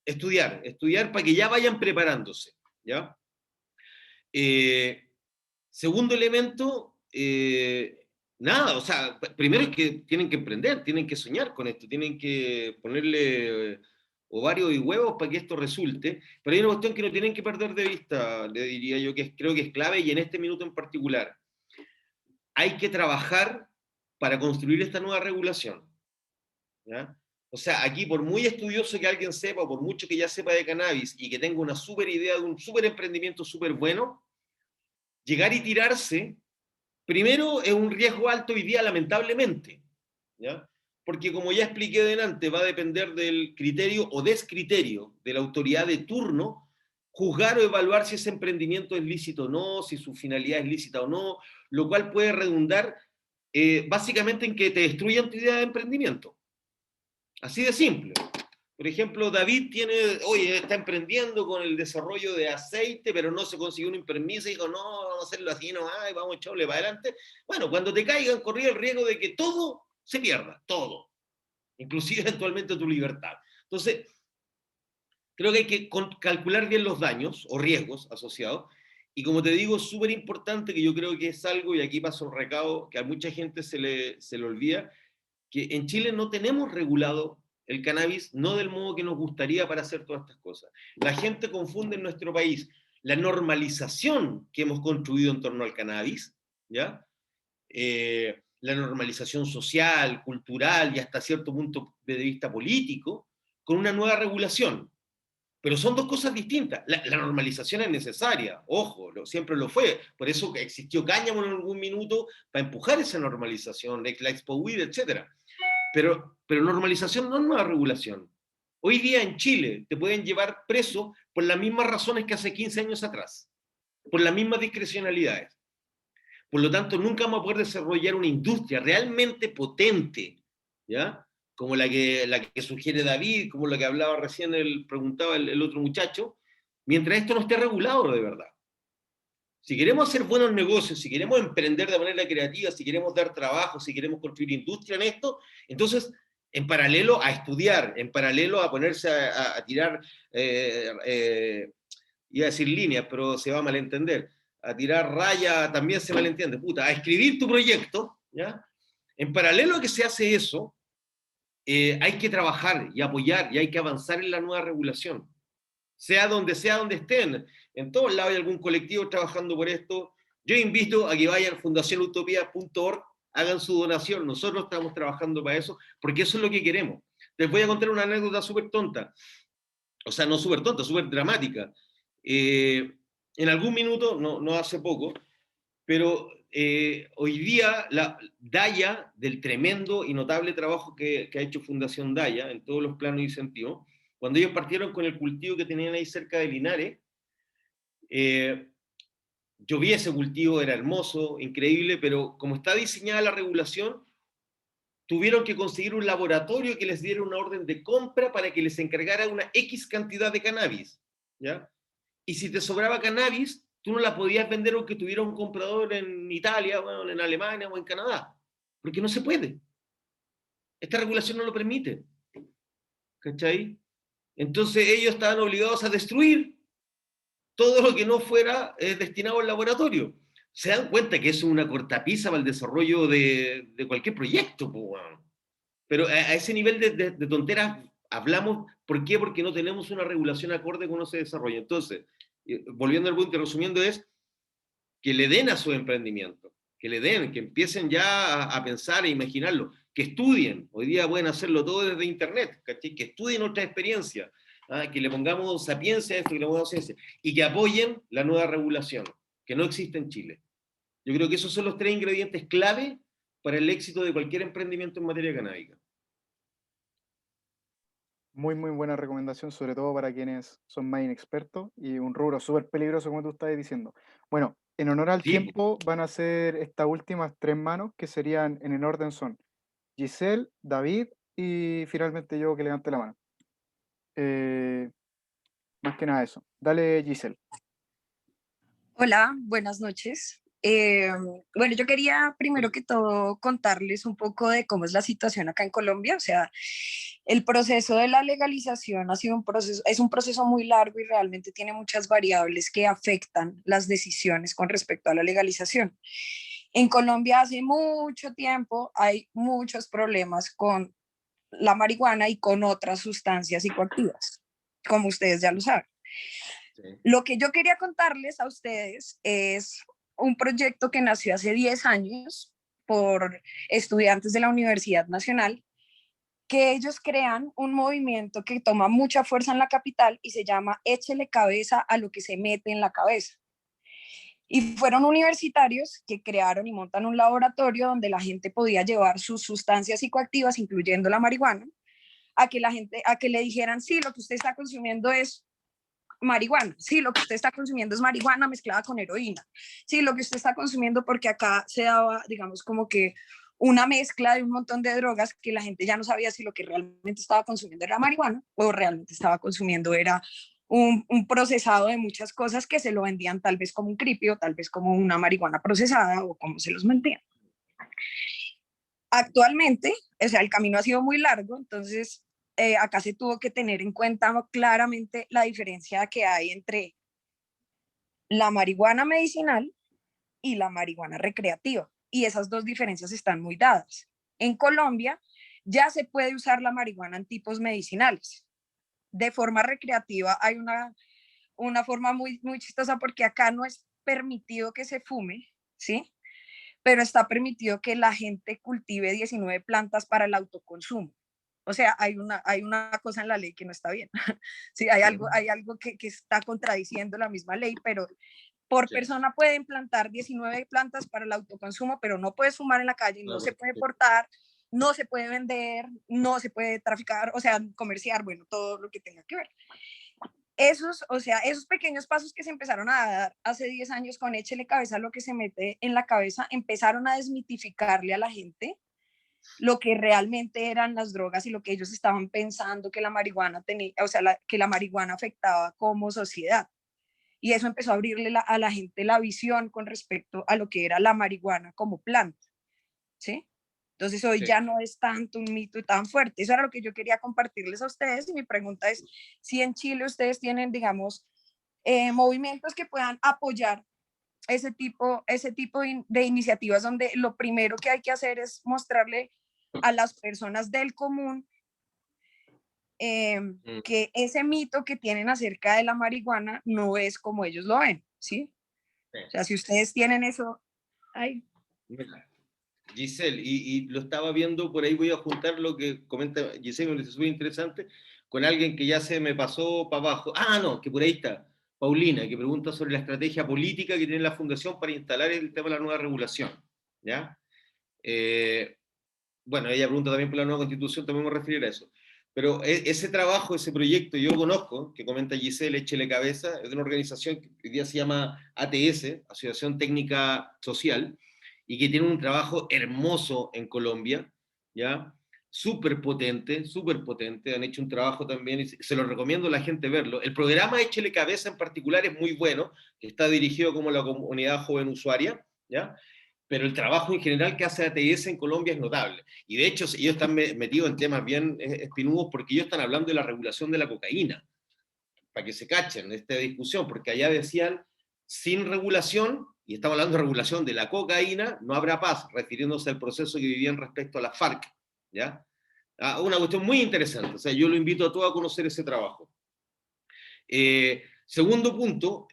Speaker 2: Estudiar para que ya vayan preparándose, ¿ya? Segundo elemento, nada, o sea, primero es que tienen que emprender, tienen que soñar con esto, tienen que ponerle ovarios y huevos para que esto resulte, pero hay una cuestión que no tienen que perder de vista, le diría yo, creo que es clave y en este minuto en particular. Hay que trabajar para construir esta nueva regulación, ¿ya? O sea, aquí por muy estudioso que alguien sepa, o por mucho que ya sepa de cannabis y que tenga una súper idea de un súper emprendimiento súper bueno, llegar y tirarse, primero es un riesgo alto hoy día, lamentablemente, ¿ya? Porque como ya expliqué delante, va a depender del criterio o descriterio de la autoridad de turno, juzgar o evaluar si ese emprendimiento es lícito o no, si su finalidad es lícita o no, lo cual puede redundar básicamente en que te destruyan tu idea de emprendimiento. Así de simple. Por ejemplo, David está emprendiendo con el desarrollo de aceite, pero no se consiguió un permiso y dijo, no, vamos a hacerlo así nomás, vamos a echarle para adelante. Bueno, cuando te caigan, corría el riesgo de que todo se pierda, todo. Inclusive eventualmente tu libertad. Entonces, creo que hay que calcular bien los daños o riesgos asociados. Y como te digo, es súper importante que yo creo que es algo, y aquí paso el recado, que a mucha gente se le olvida, que en Chile no tenemos regulado el cannabis, no del modo que nos gustaría para hacer todas estas cosas. La gente confunde en nuestro país la normalización que hemos construido en torno al cannabis, ¿ya? La normalización social, cultural y hasta cierto punto de vista político, con una nueva regulación. Pero son dos cosas distintas. La normalización es necesaria, ojo, siempre lo fue. Por eso existió Cáñamo en algún minuto para empujar esa normalización, la Expo Weed, etc. Pero normalización no es nueva regulación. Hoy día en Chile te pueden llevar preso por las mismas razones que hace 15 años atrás, por las mismas discrecionalidades. Por lo tanto, nunca vamos a poder desarrollar una industria realmente potente, ¿ya? Como la que sugiere David, como la que hablaba recién, preguntaba el otro muchacho, mientras esto no esté regulado de verdad. Si queremos hacer buenos negocios, si queremos emprender de manera creativa, si queremos dar trabajo, si queremos construir industria en esto, entonces, en paralelo a estudiar, en paralelo a ponerse a tirar, iba a decir líneas, pero se va a malentender, a tirar raya también se malentiende, a escribir tu proyecto, ¿ya? En paralelo a que se hace eso, hay que trabajar y apoyar y hay que avanzar en la nueva regulación. Sea donde estén, en todos lados hay algún colectivo trabajando por esto. Yo invito a que vayan a fundacionutopia.org, hagan su donación, nosotros estamos trabajando para eso, porque eso es lo que queremos. Les voy a contar una anécdota súper tonta, o sea, no súper tonta, súper dramática. En algún minuto, no hace poco, pero hoy día la DAYA, del tremendo y notable trabajo que ha hecho Fundación DAYA en todos los planos y sentidos, cuando ellos partieron con el cultivo que tenían ahí cerca de Linares, yo vi ese cultivo, era hermoso, increíble, pero como está diseñada la regulación, tuvieron que conseguir un laboratorio que les diera una orden de compra para que les encargara una X cantidad de cannabis, ¿ya? Y si te sobraba cannabis, tú no la podías vender aunque tuviera un comprador en Italia, bueno, en Alemania o en Canadá, porque no se puede. Esta regulación no lo permite. ¿Cachai? Entonces ellos estaban obligados a destruir todo lo que no fuera destinado al laboratorio. Se dan cuenta que eso es una cortapisa para el desarrollo de cualquier proyecto, pero a ese nivel de tonteras hablamos, ¿por qué? Porque no tenemos una regulación acorde con cómo se desarrolla. Entonces, volviendo al punto y resumiendo, es que le den a su emprendimiento, que le den, que empiecen ya a pensar e imaginarlo, que estudien, hoy día pueden hacerlo todo desde internet, ¿cachai? Que estudien otra experiencia, que le pongamos sapiencia a esto, que le pongamos ciencia, y que apoyen la nueva regulación, que no existe en Chile. Yo creo que esos son los 3 ingredientes clave para el éxito de cualquier emprendimiento en materia canábica.
Speaker 3: Muy, muy buena recomendación, sobre todo para quienes son más inexpertos y un rubro súper peligroso, como tú estabas diciendo. Bueno, en honor al
Speaker 2: Sí,
Speaker 3: tiempo, van a ser estas últimas 3 manos, que serían, en el orden son Giselle, David y finalmente yo, que levante la mano. Más que nada eso. Dale, Giselle.
Speaker 5: Hola, buenas noches. Bueno, yo quería primero que todo contarles un poco de cómo es la situación acá en Colombia. O sea, el proceso de la legalización ha sido un proceso, es un proceso muy largo y realmente tiene muchas variables que afectan las decisiones con respecto a la legalización. En Colombia hace mucho tiempo hay muchos problemas con la marihuana y con otras sustancias psicoactivas, como ustedes ya lo saben.
Speaker 2: sí.
Speaker 5: Lo que yo quería contarles a ustedes es un proyecto que nació hace 10 años por estudiantes de la Universidad Nacional, que ellos crean un movimiento que toma mucha fuerza en la capital y se llama Échele cabeza a lo que se mete en la cabeza. Y fueron universitarios que crearon y montan un laboratorio donde la gente podía llevar sus sustancias psicoactivas, incluyendo la marihuana, a que le dijeran, sí, lo que usted está consumiendo es marihuana, sí, lo que usted está consumiendo es marihuana mezclada con heroína, sí, lo que usted está consumiendo, porque acá se daba, digamos, como que una mezcla de un montón de drogas que la gente ya no sabía si lo que realmente estaba consumiendo era marihuana o realmente estaba consumiendo era un procesado de muchas cosas que se lo vendían tal vez como un cripio, tal vez como una marihuana procesada o como se los vendían. Actualmente, o sea, el camino ha sido muy largo, entonces acá se tuvo que tener en cuenta claramente la diferencia que hay entre la marihuana medicinal y la marihuana recreativa. Y esas dos diferencias están muy dadas. En Colombia ya se puede usar la marihuana en tipos medicinales. De forma recreativa hay una forma muy, muy chistosa porque acá no es permitido que se fume, ¿sí? Pero está permitido que la gente cultive 19 plantas para el autoconsumo. O sea, hay una cosa en la ley que no está bien. Sí, hay algo que está contradiciendo la misma ley, pero por persona pueden plantar 19 plantas para el autoconsumo, pero no puedes fumar en la calle, no se puede portar, no se puede vender, no se puede traficar, o sea, comerciar, bueno, todo lo que tenga que ver. O sea, esos pequeños pasos que se empezaron a dar hace 10 años con échele cabeza a lo que se mete en la cabeza, empezaron a desmitificarle a la gente lo que realmente eran las drogas y lo que ellos estaban pensando que la marihuana tenía, o sea, que la marihuana afectaba como sociedad. Y eso empezó a abrirle a la gente la visión con respecto a lo que era la marihuana como planta, ¿sí? Entonces hoy ya no es tanto un mito tan fuerte. Eso era lo que yo quería compartirles a ustedes y mi pregunta es si en Chile ustedes tienen, digamos, movimientos que puedan apoyar ese tipo de iniciativas donde lo primero que hay que hacer es mostrarle a las personas del común que ese mito que tienen acerca de la marihuana no es como ellos lo ven, ¿sí? O sea, si ustedes tienen eso, ay.
Speaker 2: Giselle, y lo estaba viendo, por ahí voy a juntar lo que comenta Giselle, me parece súper interesante, con alguien que ya se me pasó para abajo. Ah, no, que por ahí está, Paulina, que pregunta sobre la estrategia política que tiene la Fundación para instalar el tema de la nueva regulación. ¿Ya? Bueno, ella pregunta también por la nueva constitución, también me voy a referir a eso. Pero ese trabajo, ese proyecto, yo conozco, que comenta Giselle, échele cabeza, es de una organización que hoy día se llama ATS, Asociación Técnica Social, y que tiene un trabajo hermoso en Colombia, ¿ya? Súper potente, han hecho un trabajo también, y se lo recomiendo a la gente verlo. El programa Échele Cabeza en particular es muy bueno, que está dirigido como a la comunidad joven usuaria, ¿ya? Pero el trabajo en general que hace ATS en Colombia es notable. Y de hecho, ellos están metidos en temas bien espinudos porque ellos están hablando de la regulación de la cocaína, para que se cachen esta discusión, porque allá decían, sin regulación, y estamos hablando de regulación de la cocaína, no habrá paz, refiriéndose al proceso que vivían respecto a la FARC, ¿ya? Una cuestión muy interesante. O sea, yo lo invito a todos a conocer ese trabajo. Segundo punto,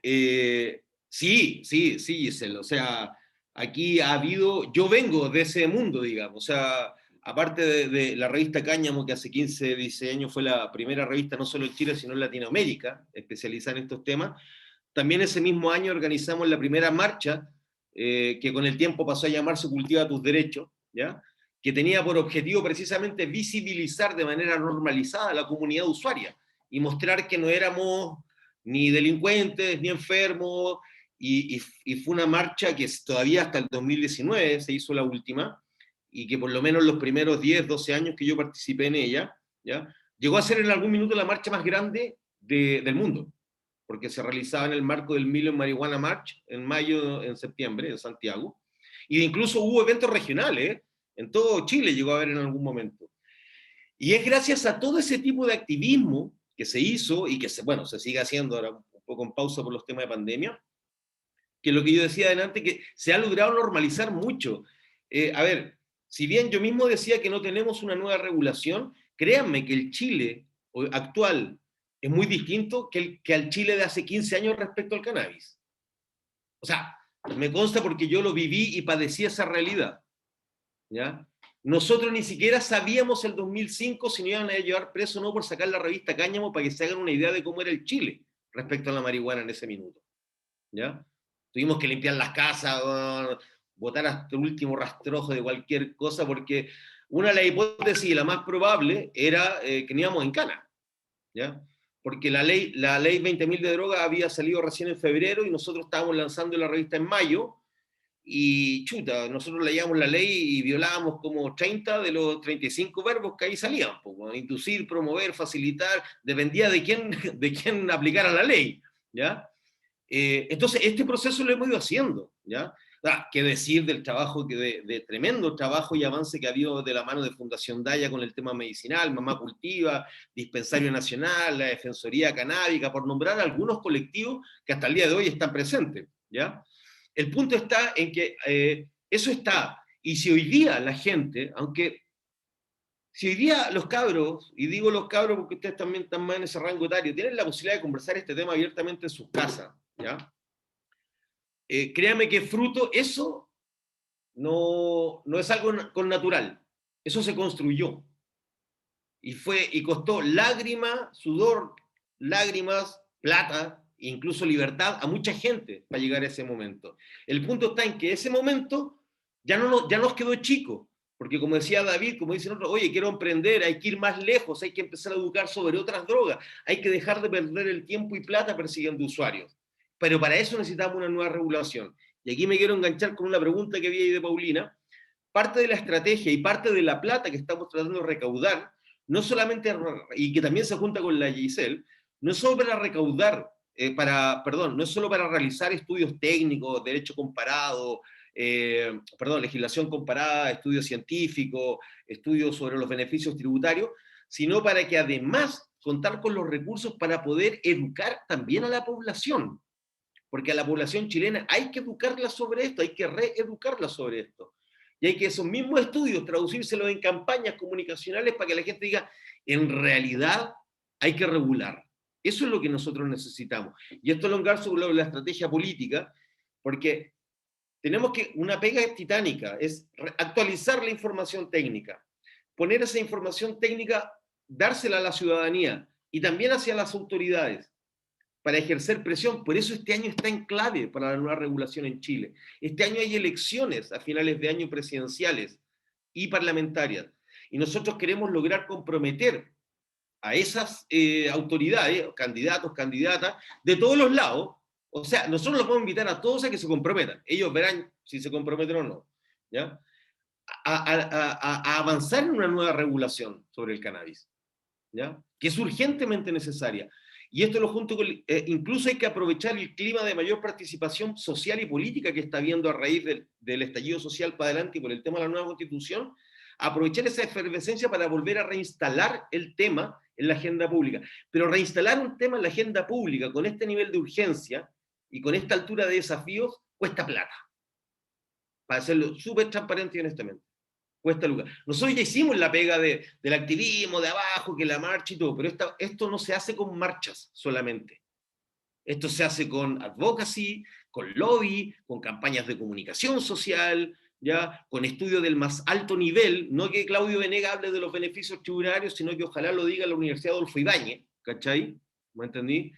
Speaker 2: sí, Giselle. O sea, aquí ha habido, yo vengo de ese mundo, digamos. O sea, aparte de la revista Cáñamo, que hace 15, 16 años fue la primera revista no solo en Chile, sino en Latinoamérica, especializada en estos temas, también ese mismo año organizamos la primera marcha, que con el tiempo pasó a llamarse Cultiva tus Derechos, ¿ya? Que tenía por objetivo precisamente visibilizar de manera normalizada a la comunidad usuaria y mostrar que no éramos ni delincuentes, ni enfermos, y fue una marcha que todavía hasta el 2019 se hizo la última, y que por lo menos los primeros 10, 12 años que yo participé en ella, ¿ya? Llegó a ser en algún minuto la marcha más grande del mundo, porque se realizaba en el marco del Million Marijuana March en mayo, en septiembre, en Santiago, y incluso hubo eventos regionales, en todo Chile llegó a haber en algún momento. Y es gracias a todo ese tipo de activismo que se hizo, y que bueno, se sigue haciendo ahora un poco en pausa por los temas de pandemia, que lo que yo decía adelante, que se ha logrado normalizar mucho. A ver, si bien yo mismo decía que no tenemos una nueva regulación, créanme que el Chile actual es muy distinto que al Chile de hace 15 años respecto al cannabis. O sea, me consta porque yo lo viví y padecí esa realidad, ¿ya? Nosotros ni siquiera sabíamos el 2005 si nos iban a llevar preso o no por sacar la revista Cáñamo, para que se hagan una idea de cómo era el Chile respecto a la marihuana en ese minuto, ¿ya? Tuvimos que limpiar las casas, botar hasta el último rastrojo de cualquier cosa, porque una de las hipótesis, la más probable, era que no íbamos en cana, ¿ya? Porque la ley 20.000 de droga había salido recién en febrero y nosotros estábamos lanzando la revista en mayo, y chuta, nosotros leíamos la ley y violábamos como 30 de los 35 verbos que ahí salían, pues, inducir, promover, facilitar, dependía de quién aplicara la ley, ¿ya? Entonces, este proceso lo hemos ido haciendo, ¿ya? Qué decir del trabajo, de tremendo trabajo y avance que ha habido de la mano de Fundación Daya con el tema medicinal, Mamá Cultiva, Dispensario Nacional, la Defensoría Canábica, por nombrar algunos colectivos que hasta el día de hoy están presentes, ¿ya? El punto está en que eso está, y si hoy día la gente, si hoy día los cabros, y digo los cabros porque ustedes también están más en ese rango etario, tienen la posibilidad de conversar este tema abiertamente en sus casas, ¿ya? Créanme que fruto, eso no es algo con natural, eso se construyó. Y costó lágrimas, sudor, lágrimas, plata, incluso libertad a mucha gente para llegar a ese momento. El punto está en que ese momento ya nos quedó chico, porque como decía David, como dicen otros, oye, quiero emprender, hay que ir más lejos, hay que empezar a educar sobre otras drogas, hay que dejar de perder el tiempo y plata persiguiendo usuarios. Pero para eso necesitamos una nueva regulación. Y aquí me quiero enganchar con una pregunta que vi ahí de Paulina. Parte de la estrategia y parte de la plata que estamos tratando de recaudar, no solamente, y que también se junta con la Giselle, no es solo para recaudar, no es solo para realizar estudios técnicos, derecho comparado, legislación comparada, estudios científicos, estudios sobre los beneficios tributarios, sino para que además contar con los recursos para poder educar también a la población, porque a la población chilena hay que educarla sobre esto, hay que reeducarla sobre esto. Y hay que esos mismos estudios traducírselos en campañas comunicacionales para que la gente diga, en realidad hay que regular. Eso es lo que nosotros necesitamos. Y esto lo engarzo con la estrategia política, porque tenemos una pega titánica, es actualizar la información técnica, poner esa información técnica, dársela a la ciudadanía y también hacia las autoridades, para ejercer presión. Por eso este año está en clave para la nueva regulación en Chile. Este año hay elecciones a finales de año presidenciales y parlamentarias. Y nosotros queremos lograr comprometer a esas autoridades, candidatos, candidatas, de todos los lados. O sea, nosotros los podemos invitar a todos a que se comprometan. Ellos verán si se comprometen o no, ¿ya? A avanzar en una nueva regulación sobre el cannabis, ¿ya? Que es urgentemente necesaria. Y esto lo junto con, incluso hay que aprovechar el clima de mayor participación social y política que está habiendo a raíz del estallido social para adelante y por el tema de la nueva constitución, aprovechar esa efervescencia para volver a reinstalar el tema en la agenda pública. Pero reinstalar un tema en la agenda pública con este nivel de urgencia y con esta altura de desafíos cuesta plata. Para hacerlo súper transparente y honestamente. Cuesta lucas. Nosotros ya hicimos la pega del activismo, de abajo, que la marcha y todo, pero esto no se hace con marchas solamente. Esto se hace con advocacy, con lobby, con campañas de comunicación social, ¿ya? Con estudio del más alto nivel, no que Claudio Venegas hable de los beneficios tributarios, sino que ojalá lo diga la Universidad Adolfo Ibáñez, ¿cachai? ¿Me entendí?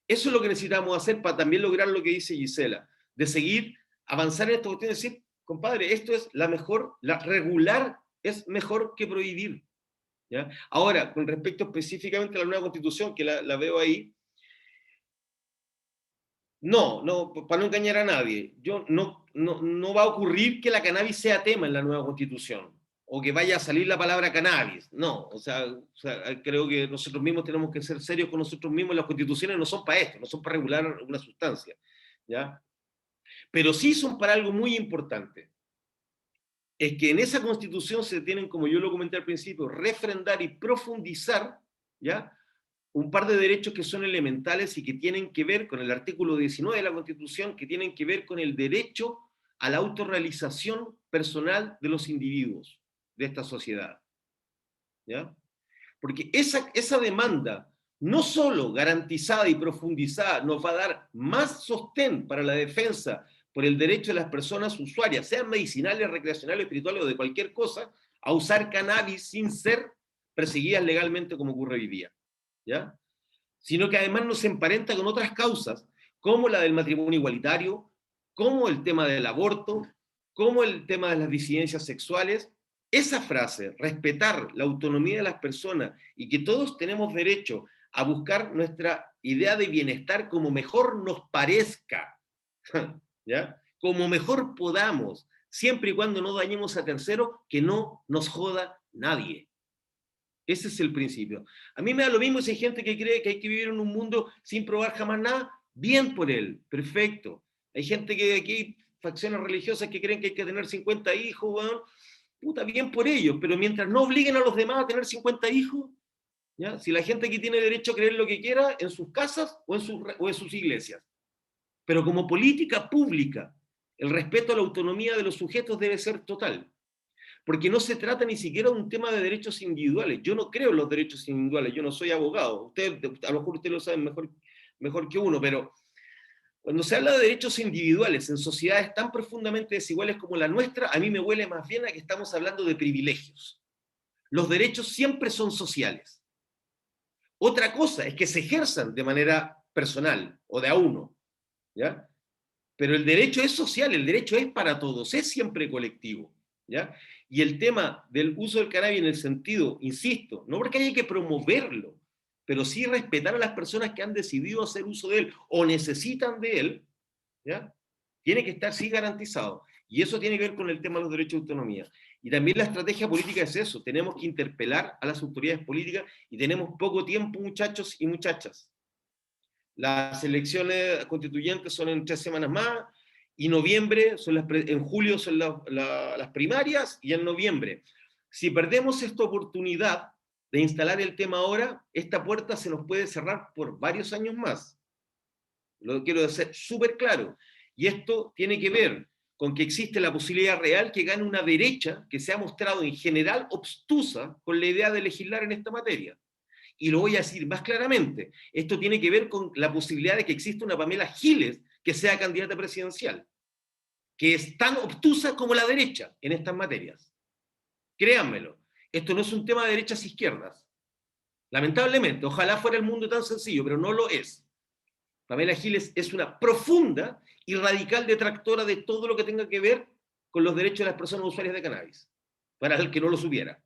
Speaker 2: Eso es lo que necesitamos hacer para también lograr lo que dice Gisela, de seguir, avanzar en esta cuestión, decir, compadre, esto es la mejor, la regular es mejor que prohibir, ¿ya? Ahora, con respecto específicamente a la nueva constitución, que la veo ahí, no, para no engañar a nadie, no va a ocurrir que la cannabis sea tema en la nueva constitución, o que vaya a salir la palabra cannabis, no, o sea, creo que nosotros mismos tenemos que ser serios con nosotros mismos, las constituciones no son para esto, no son para regular una sustancia, ¿ya? Pero sí son para algo muy importante, es que en esa constitución se tienen, como yo lo comenté al principio, refrendar y profundizar, ¿ya?, un par de derechos que son elementales y que tienen que ver con el artículo 19 de la Constitución, que tienen que ver con el derecho a la autorrealización personal de los individuos de esta sociedad, ¿ya? Porque esa demanda, no solo garantizada y profundizada, nos va a dar más sostén para la defensa por el derecho de las personas usuarias, sean medicinales, recreacionales, espirituales o de cualquier cosa, a usar cannabis sin ser perseguidas legalmente como ocurre hoy día, ¿ya? Sino que además nos emparenta con otras causas, como la del matrimonio igualitario, como el tema del aborto, como el tema de las disidencias sexuales. Esa frase, respetar la autonomía de las personas y que todos tenemos derecho a buscar nuestra idea de bienestar como mejor nos parezca, ¿ya?, como mejor podamos, siempre y cuando no dañemos a terceros, que no nos joda nadie. Ese es el principio. A mí me da lo mismo si hay gente que cree que hay que vivir en un mundo sin probar jamás nada, bien por él, perfecto. Hay gente que aquí hay facciones religiosas que creen que hay que tener 50 hijos, bueno, puta, bien por ellos, pero mientras no obliguen a los demás a tener 50 hijos, ¿ya?, si la gente aquí tiene derecho a creer lo que quiera en sus casas o en sus iglesias. Pero como política pública, el respeto a la autonomía de los sujetos debe ser total. Porque no se trata ni siquiera de un tema de derechos individuales. Yo no creo en los derechos individuales, yo no soy abogado. A lo mejor ustedes lo saben mejor que uno, pero cuando se habla de derechos individuales en sociedades tan profundamente desiguales como la nuestra, a mí me huele más bien a que estamos hablando de privilegios. Los derechos siempre son sociales. Otra cosa es que se ejerzan de manera personal o de a uno, ¿ya? Pero el derecho es social, el derecho es para todos, es siempre colectivo, ¿ya? Y el tema del uso del cannabis en el sentido, insisto, no porque haya que promoverlo, pero sí respetar a las personas que han decidido hacer uso de él o necesitan de él, ¿ya?, tiene que estar sí garantizado. Y eso tiene que ver con el tema de los derechos de autonomía. Y también la estrategia política es eso, tenemos que interpelar a las autoridades políticas y tenemos poco tiempo, muchachos y muchachas. Las elecciones constituyentes son en 3 semanas más, y noviembre, en julio son las primarias, y en noviembre. Si perdemos esta oportunidad de instalar el tema ahora, esta puerta se nos puede cerrar por varios años más. Lo quiero decir súper claro. Y esto tiene que ver con que existe la posibilidad real que gane una derecha que se ha mostrado en general obstusa con la idea de legislar en esta materia. Y lo voy a decir más claramente, esto tiene que ver con la posibilidad de que exista una Pamela Giles que sea candidata presidencial, que es tan obtusa como la derecha en estas materias. Créanmelo, esto no es un tema de derechas e izquierdas. Lamentablemente, ojalá fuera el mundo tan sencillo, pero no lo es. Pamela Giles es una profunda y radical detractora de todo lo que tenga que ver con los derechos de las personas usuarias de cannabis, para el que no lo supiera.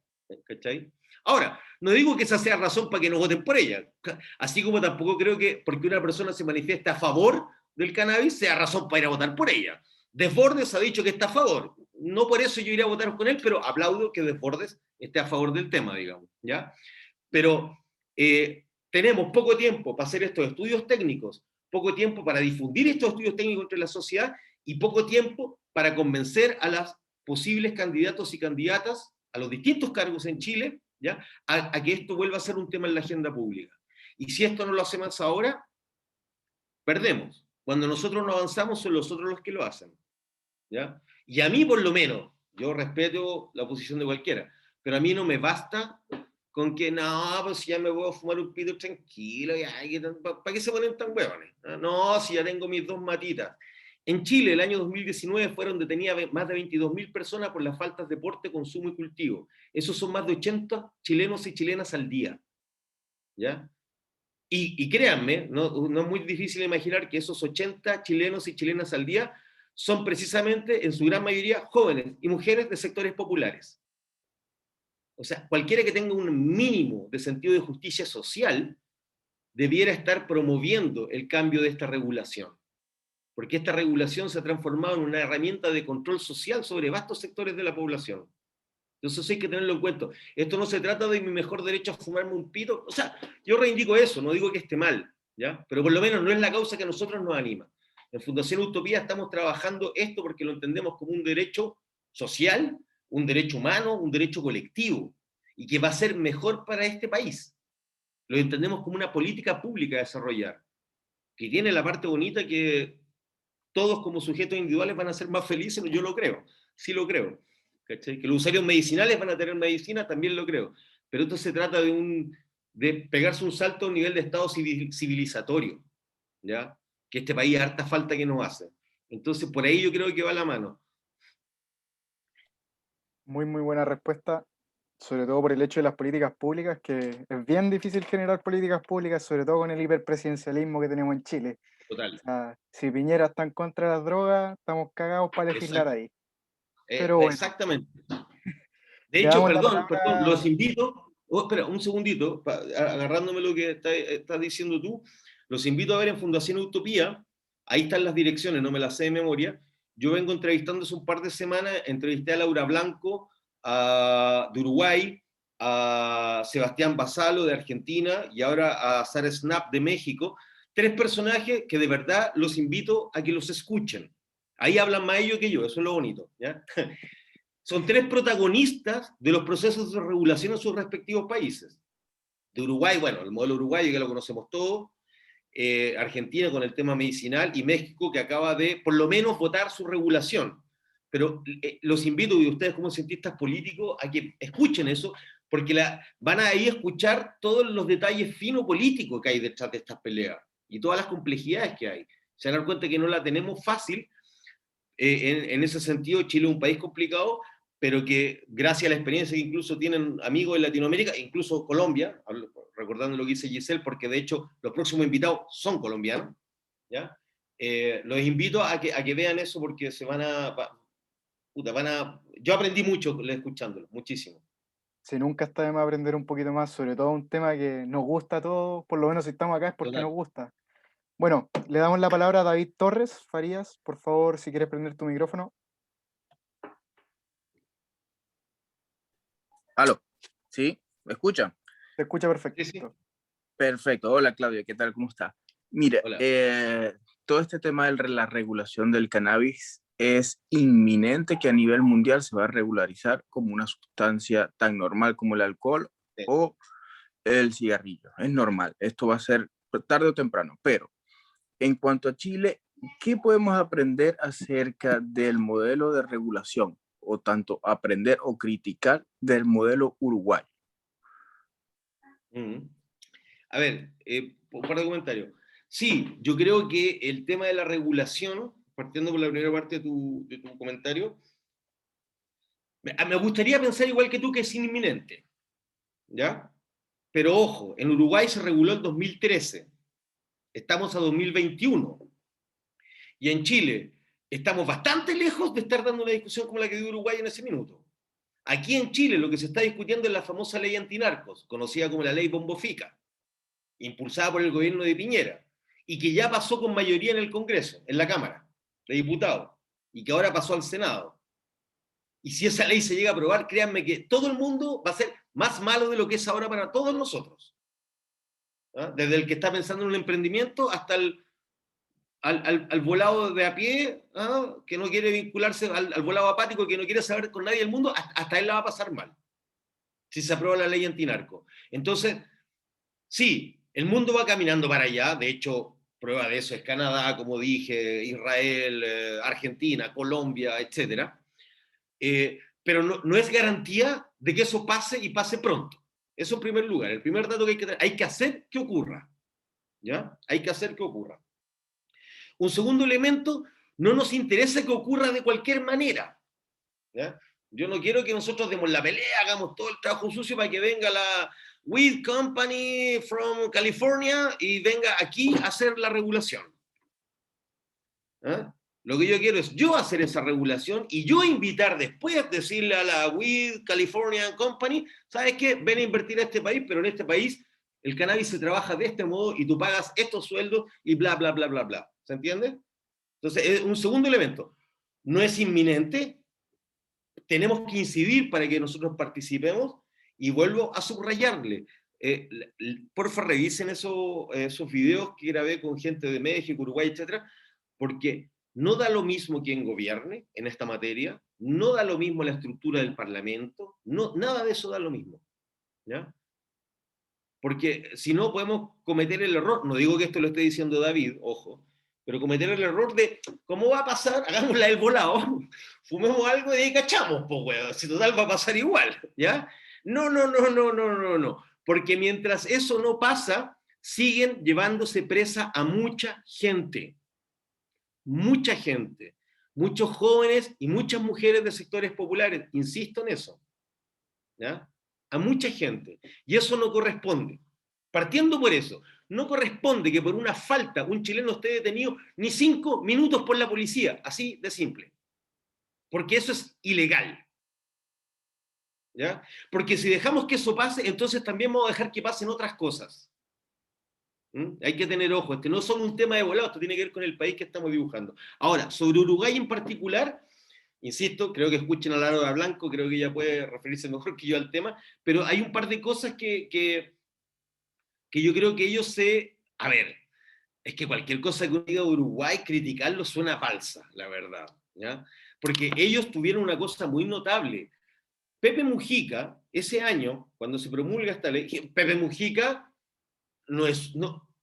Speaker 2: ¿Cachai? Ahora, no digo que esa sea razón para que no voten por ella, así como tampoco creo que porque una persona se manifiesta a favor del cannabis sea razón para ir a votar por ella. Desbordes ha dicho que está a favor, no por eso yo iré a votar con él, pero aplaudo que Desbordes esté a favor del tema, digamos, ¿ya? Pero tenemos poco tiempo para hacer estos estudios técnicos, poco tiempo para difundir estos estudios técnicos entre la sociedad y poco tiempo para convencer a las posibles candidatos y candidatas a los distintos cargos en Chile, ¿ya?, a que esto vuelva a ser un tema en la agenda pública. Y si esto no lo hacemos ahora, perdemos. Cuando nosotros no avanzamos, son los otros los que lo hacen, ¿ya? Y a mí, por lo menos, Yo respeto la posición de cualquiera, pero a mí no me basta con que, no, pues ya me voy a fumar un pito tranquilo, ¿para qué se ponen tan huevones? No, si ya tengo mis 2 matitas. En Chile, el año 2019 fueron detenidas más de 22.000 personas por las faltas de porte, consumo y cultivo. Esos son más de 80 chilenos y chilenas al día. ¿Ya? Y créanme, no es muy difícil imaginar que esos 80 chilenos y chilenas al día son precisamente, en su gran mayoría, jóvenes y mujeres de sectores populares. O sea, cualquiera que tenga un mínimo de sentido de justicia social debiera estar promoviendo el cambio de esta regulación. Porque esta regulación se ha transformado en una herramienta de control social sobre vastos sectores de la población. Entonces hay que tenerlo en cuenta. Esto no se trata de mi mejor derecho a fumarme un pito. O sea, yo reivindico eso, no digo que esté mal, ¿ya? Pero por lo menos no es la causa que a nosotros nos anima. En Fundación Utopía estamos trabajando esto porque lo entendemos como un derecho social, un derecho humano, un derecho colectivo, y que va a ser mejor para este país. Lo entendemos como una política pública a desarrollar, que tiene la parte bonita que todos como sujetos individuales van a ser más felices, yo lo creo, sí lo creo. ¿Cachai? Que los usuarios medicinales van a tener medicina, también lo creo. Pero esto se trata de pegarse un salto a un nivel de estado civilizatorio, ¿ya? Que este país harta falta que nos hace. Entonces, por ahí yo creo que va la mano.
Speaker 3: Muy, muy buena respuesta, sobre todo por el hecho de las políticas públicas, que es bien difícil generar políticas públicas, sobre todo con el hiperpresidencialismo que tenemos en Chile.
Speaker 2: Total.
Speaker 3: O sea, si Piñera está en contra de las drogas, estamos cagados para legislar ahí. Pero bueno,
Speaker 2: Exactamente. De
Speaker 3: le
Speaker 2: hecho,
Speaker 3: damos la
Speaker 2: perdón,
Speaker 3: palabra.
Speaker 2: los invito, espera, un segundito, agarrándome lo que estás diciendo tú, los invito a ver en Fundación Utopía, ahí están las direcciones, no me las sé de memoria. Yo vengo entrevistando hace un par de semanas, entrevisté a Laura Blanco de Uruguay, a Sebastián Basalo de Argentina y ahora a Sara Snap de México. 3 personajes que de verdad los invito a que los escuchen. Ahí hablan más ellos que yo, eso es lo bonito, ¿ya? Son 3 protagonistas de los procesos de regulación en sus respectivos países. De Uruguay, bueno, el modelo uruguayo que lo conocemos todos, Argentina con el tema medicinal y México que acaba de, por lo menos, votar su regulación. Pero los invito, y ustedes como cientistas políticos, a que escuchen eso, porque van a ahí escuchar todos los detalles fino políticos que hay detrás de estas peleas y todas las complejidades que hay. Se van a dar cuenta que no la tenemos fácil. En ese sentido, Chile es un país complicado, pero que gracias a la experiencia que incluso tienen amigos en Latinoamérica, incluso Colombia, recordando lo que dice Giselle, porque de hecho los próximos invitados son colombianos, ¿ya? Los invito a que vean eso porque yo aprendí mucho escuchándolo, muchísimo.
Speaker 3: Si nunca está de más aprender un poquito más, sobre todo un tema que nos gusta a todos, por lo menos si estamos acá es porque
Speaker 2: Total.
Speaker 3: nos gusta. Bueno, le damos la palabra a David Torres. Farías, por favor, si quieres prender tu micrófono.
Speaker 6: Aló, ¿sí? ¿Me escuchan?
Speaker 3: Se escucha perfecto.
Speaker 2: Sí, sí.
Speaker 6: Perfecto. Hola, Claudio, ¿qué tal? ¿Cómo está? Mire,
Speaker 2: Hola.
Speaker 6: todo este tema de la regulación del cannabis es inminente que a nivel mundial se va a regularizar como una sustancia tan normal como el alcohol
Speaker 2: Sí.
Speaker 6: o el cigarrillo. Es normal, esto va a ser tarde o temprano, pero en cuanto a Chile, ¿qué podemos aprender acerca del modelo de regulación? O tanto aprender o criticar del modelo uruguayo.
Speaker 2: A ver, un par de comentarios. Sí, yo creo que el tema de la regulación, partiendo por la primera parte de tu comentario, me gustaría pensar igual que tú que es inminente, ¿ya? Pero ojo, en Uruguay se reguló en 2013, estamos a 2021, y en Chile estamos bastante lejos de estar dando una discusión como la que dio Uruguay en ese minuto. Aquí en Chile lo que se está discutiendo es la famosa ley antinarcos, conocida como la ley Bombofica, impulsada por el gobierno de Piñera, y que ya pasó con mayoría en el Congreso, en la Cámara de Diputados, y que ahora pasó al Senado. Y si esa ley se llega a aprobar, créanme que todo el mundo va a ser más malo de lo que es ahora para todos nosotros. ¿Ah? Desde el que está pensando en un emprendimiento hasta al volado de a pie, ¿ah? Que no quiere vincularse, al volado apático que no quiere saber con nadie del mundo, hasta él la va a pasar mal, si se aprueba la ley antinarco. Entonces, sí, el mundo va caminando para allá, de hecho, prueba de eso es Canadá, como dije, Israel, Argentina, Colombia, etc. pero no es garantía de que eso pase y pase pronto. Eso en primer lugar. El primer dato que hay que hacer que ocurra. ¿Ya? Hay que hacer que ocurra. Un segundo elemento, no nos interesa que ocurra de cualquier manera. ¿Ya? Yo no quiero que nosotros demos la pelea, hagamos todo el trabajo sucio para que venga la Weed Company from California y venga aquí a hacer la regulación. ¿Ah? Lo que yo quiero es yo hacer esa regulación y yo invitar después a decirle a la Weed California Company, ¿sabes qué? Ven a invertir a este país, pero en este país el cannabis se trabaja de este modo y tú pagas estos sueldos y bla, bla, bla, bla, bla. ¿Se entiende? Entonces, un segundo elemento. No es inminente, tenemos que incidir para que nosotros participemos, y vuelvo a subrayarle. Porfa, revisen esos videos que grabé con gente de México, Uruguay, etcétera, porque no da lo mismo quien gobierne en esta materia, no da lo mismo la estructura del Parlamento, no, nada de eso da lo mismo. ¿Ya? Porque si no podemos cometer el error, no digo que esto lo esté diciendo David, ojo, pero cometer el error de, ¿cómo va a pasar? Hagámosla el volado, fumemos algo y ahí cachamos, pues, weón, si total va a pasar igual, ¿ya? No, porque mientras eso no pasa, siguen llevándose presa a mucha gente, muchos jóvenes y muchas mujeres de sectores populares, insisto en eso, ¿ya? A mucha gente, y eso no corresponde. Partiendo por eso, no corresponde que por una falta un chileno esté detenido ni 5 minutos por la policía, así de simple. Porque eso es ilegal. ¿Ya? Porque si dejamos que eso pase, entonces también vamos a dejar que pasen otras cosas. Hay que tener ojo, no es solo un tema de volado, esto tiene que ver con el país que estamos dibujando. Ahora, sobre Uruguay en particular, insisto, creo que escuchen a Laura Blanco, creo que ella puede referirse mejor que yo al tema, pero hay un par de cosas que yo creo que ellos a ver, es que cualquier cosa que uno diga de Uruguay, criticarlo suena falsa, la verdad, ¿ya? Porque ellos tuvieron una cosa muy notable. Pepe Mujica, ese año, cuando se promulga esta ley, Pepe Mujica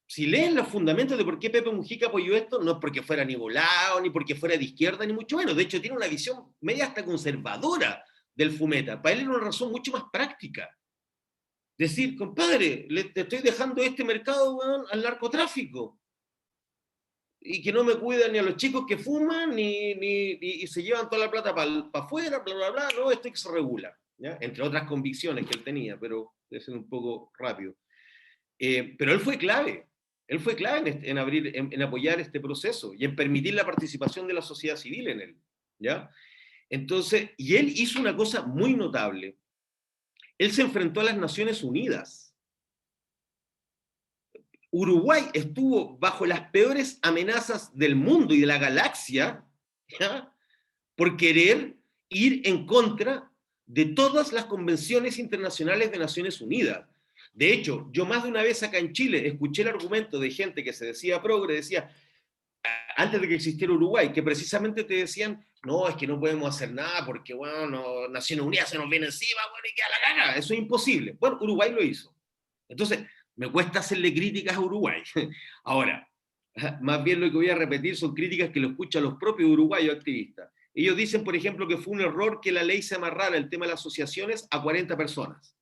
Speaker 2: si leen los fundamentos de por qué Pepe Mujica apoyó esto, no es porque fuera ni volado, ni porque fuera de izquierda, ni mucho menos. De hecho, tiene una visión media hasta conservadora del fumeta. Para él era una razón mucho más práctica. Decir, compadre, te estoy dejando este mercado, bueno, al narcotráfico. Y que no me cuidan ni a los chicos que fuman, y se llevan toda la plata para afuera, bla, bla, bla. No, esto que se regula. ¿Ya? Entre otras convicciones que él tenía, pero debe ser un poco rápido. Pero él fue clave. Él fue clave en apoyar este proceso y en permitir la participación de la sociedad civil en él. ¿Ya? Entonces, y él hizo una cosa muy notable. Él se enfrentó a las Naciones Unidas. Uruguay estuvo bajo las peores amenazas del mundo y de la galaxia, ¿ya? Por querer ir en contra de todas las convenciones internacionales de Naciones Unidas. De hecho, yo más de una vez acá en Chile escuché el argumento de gente que se decía progre, decía, antes de que existiera Uruguay, que precisamente te decían, no, es que no podemos hacer nada porque, bueno, Naciones Unidas se nos viene encima, bueno, y queda la caga, eso es imposible. Bueno, Uruguay lo hizo. Entonces, me cuesta hacerle críticas a Uruguay. Ahora, más bien lo que voy a repetir son críticas que lo escuchan los propios uruguayos activistas. Ellos dicen, por ejemplo, que fue un error que la ley se amarrara el tema de las asociaciones a 40 personas.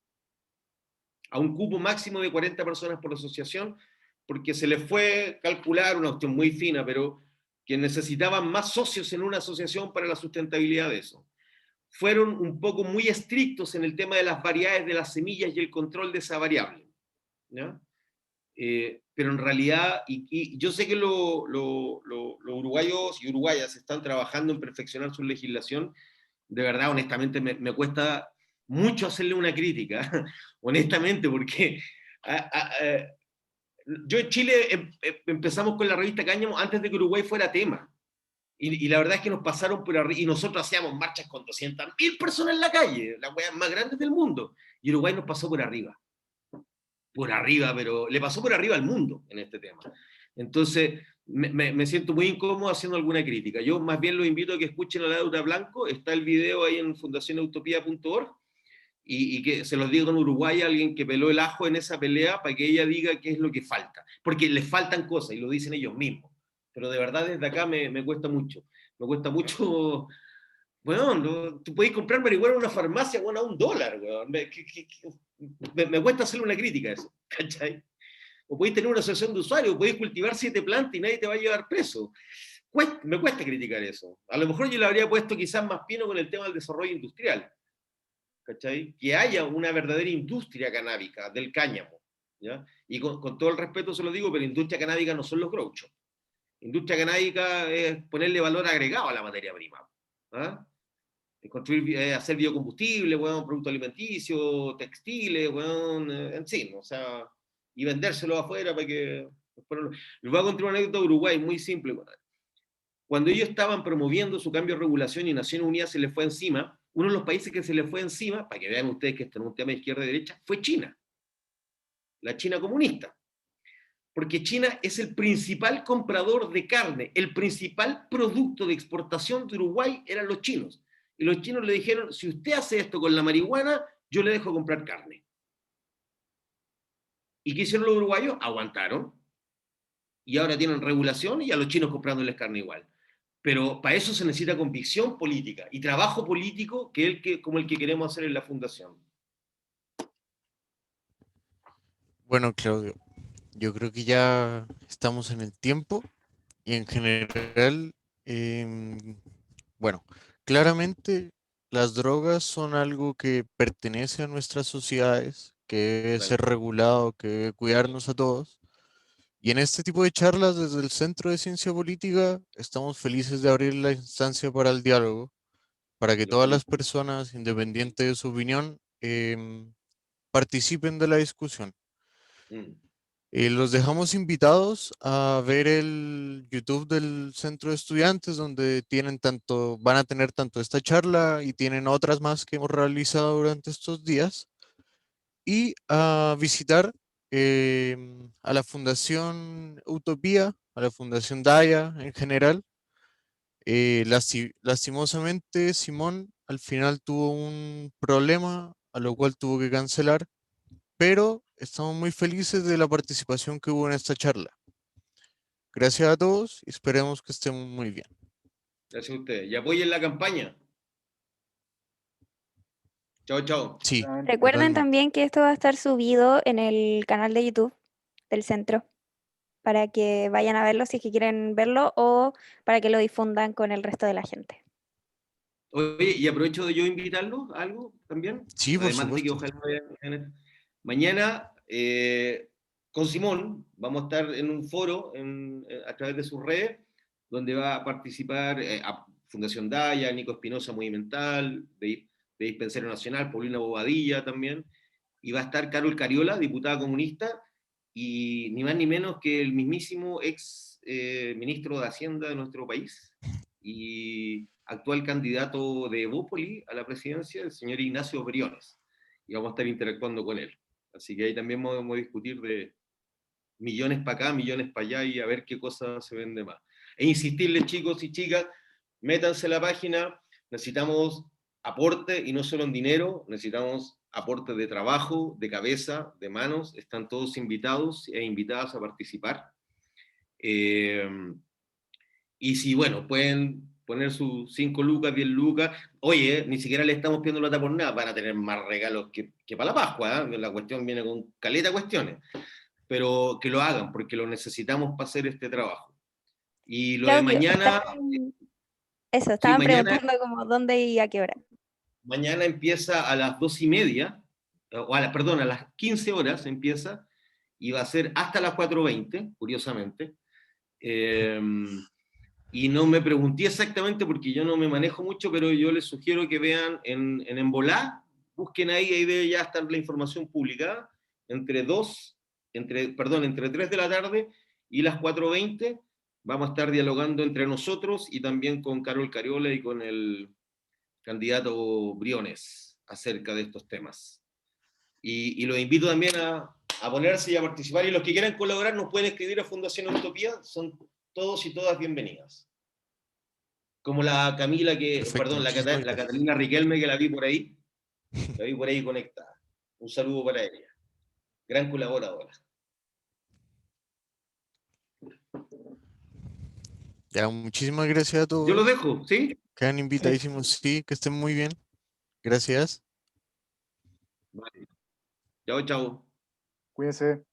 Speaker 2: A un cupo máximo de 40 personas por asociación, porque se les fue calcular una cuestión muy fina, pero que necesitaban más socios en una asociación para la sustentabilidad de eso. Fueron un poco muy estrictos en el tema de las variedades de las semillas y el control de esa variable. ¿Ya? Pero en realidad, y yo sé que los uruguayos y uruguayas están trabajando en perfeccionar su legislación, de verdad, honestamente, me cuesta mucho hacerle una crítica, honestamente, porque yo en Chile empezamos con la revista Cáñamo antes de que Uruguay fuera tema. Y la verdad es que nos pasaron por arriba, y nosotros hacíamos marchas con 200.000 personas en la calle, las weas más grandes del mundo, y Uruguay nos pasó por arriba, pero le pasó por arriba al mundo en este tema. Entonces, me siento muy incómodo haciendo alguna crítica. Yo más bien los invito a que escuchen a Laura Blanco, está el video ahí en fundacionutopía.org, y que se los diga en Uruguay a alguien que peló el ajo en esa pelea para que ella diga qué es lo que falta. Porque les faltan cosas, y lo dicen ellos mismos. Pero de verdad desde acá me cuesta mucho. Me cuesta mucho Bueno, tú podés comprar marihuana en una farmacia, bueno, a $1, weón. Me cuesta hacerle una crítica a eso, ¿cachai? O podéis tener una asociación de usuarios, o podéis cultivar 7 plantas y nadie te va a llevar preso. Me cuesta criticar eso. A lo mejor yo le habría puesto quizás más pino con el tema del desarrollo industrial, ¿cachai? Que haya una verdadera industria canábica del cáñamo, ¿ya? Y con todo el respeto se lo digo, pero industria canábica no son los grouchos. Industria canábica es ponerle valor agregado a la materia prima. ¿Ah? Construir, hacer biocombustible, bueno, productos alimenticios, textiles, bueno, en fin, o sea, y vendérselo afuera para que... Les voy a contar una anécdota de Uruguay muy simple. Cuando ellos estaban promoviendo su cambio de regulación y Naciones Unidas se les fue encima, uno de los países que se les fue encima, para que vean ustedes que esto no es un tema de izquierda y derecha, fue China, la China comunista. Porque China es el principal comprador de carne, el principal producto de exportación de Uruguay eran los chinos. Y los chinos le dijeron, si usted hace esto con la marihuana, yo le dejo comprar carne. ¿Y qué hicieron los uruguayos? Aguantaron. Y ahora tienen regulación y a los chinos comprándoles carne igual. Pero para eso se necesita convicción política y trabajo político como el que queremos hacer en la Fundación.
Speaker 1: Bueno, Claudio, yo creo que ya estamos en el tiempo y en general, bueno, claramente las drogas son algo que pertenece a nuestras sociedades, que debe ser regulado, que debe cuidarnos a todos. Y en este tipo de charlas desde el Centro de Ciencia Política estamos felices de abrir la instancia para el diálogo, para que todas las personas, independiente de su opinión, participen de la discusión. Los dejamos invitados a ver el YouTube del Centro de Estudiantes, donde van a tener tanto esta charla y tienen otras más que hemos realizado durante estos días, y a visitar a la Fundación Utopía, a la Fundación Daya en general. Lastimosamente, Simón al final tuvo un problema, a lo cual tuvo que cancelar, pero estamos muy felices de la participación que hubo en esta charla. Gracias a todos y esperemos que estén muy bien.
Speaker 2: Gracias a ustedes. Y apoyen la campaña. Chao, chao.
Speaker 1: Sí,
Speaker 7: Recuerden
Speaker 1: totalmente.
Speaker 7: también que esto va a estar subido en el canal de YouTube del centro para que vayan a verlo si es que quieren verlo o para que lo difundan con el resto de la gente.
Speaker 2: Oye, y aprovecho de yo invitarlos a algo también.
Speaker 1: Sí, por
Speaker 2: Además de que
Speaker 1: supuesto.
Speaker 2: ojalá mañana con Simón vamos a estar en un foro a través de sus redes donde va a participar a Fundación Daya, Nico Espinosa Monumental, de Dispensario Nacional, Paulina Bobadilla también, y va a estar Carol Cariola, diputada comunista, y ni más ni menos que el mismísimo ex ministro de Hacienda de nuestro país y actual candidato de Evópoli a la presidencia, el señor Ignacio Briones, y vamos a estar interactuando con él. Así que ahí también vamos a discutir de millones para acá, millones para allá y a ver qué cosas se vende más. E insistirles, chicos y chicas, métanse a la página, necesitamos aporte y no solo en dinero, necesitamos aporte de trabajo, de cabeza, de manos, están todos invitados e invitadas a participar. Y si, bueno, pueden poner sus 5 lucas, 10 lucas, oye, ni siquiera le estamos pidiendo plata por nada, van a tener más regalos que para la Pascua, ¿eh? La cuestión viene con caleta de cuestiones, pero que lo hagan, porque lo necesitamos para hacer este trabajo. Y lo de
Speaker 7: Claudio,
Speaker 2: mañana...
Speaker 7: Eso,
Speaker 2: Sí,
Speaker 7: estaban preguntando como dónde y a qué hora.
Speaker 2: Mañana empieza a las 2:30, perdón, a las 15 horas empieza, y va a ser hasta las 4:20, curiosamente. Y no me pregunté exactamente porque yo no me manejo mucho, pero yo les sugiero que vean en Embolá, busquen ahí debe ya estar la información publicada, entre 3 de la tarde y las 4:20, vamos a estar dialogando entre nosotros y también con Carol Cariola y con el candidato Briones acerca de estos temas. Y los invito también a ponerse y a participar, y los que quieran colaborar nos pueden escribir a Fundación Utopía, son todos y todas bienvenidas. Como la Camila,
Speaker 1: Perfecto,
Speaker 2: perdón, la
Speaker 1: muchísimas gracias.
Speaker 2: Catalina Riquelme, que la vi por ahí conectada. Un saludo para ella. Gran colaboradora.
Speaker 1: Ya, muchísimas gracias a todos.
Speaker 2: Yo lo dejo, ¿sí?
Speaker 1: Quedan invitadísimos, sí, que estén muy bien. Gracias.
Speaker 2: Vale. Chao, chao.
Speaker 3: Cuídense.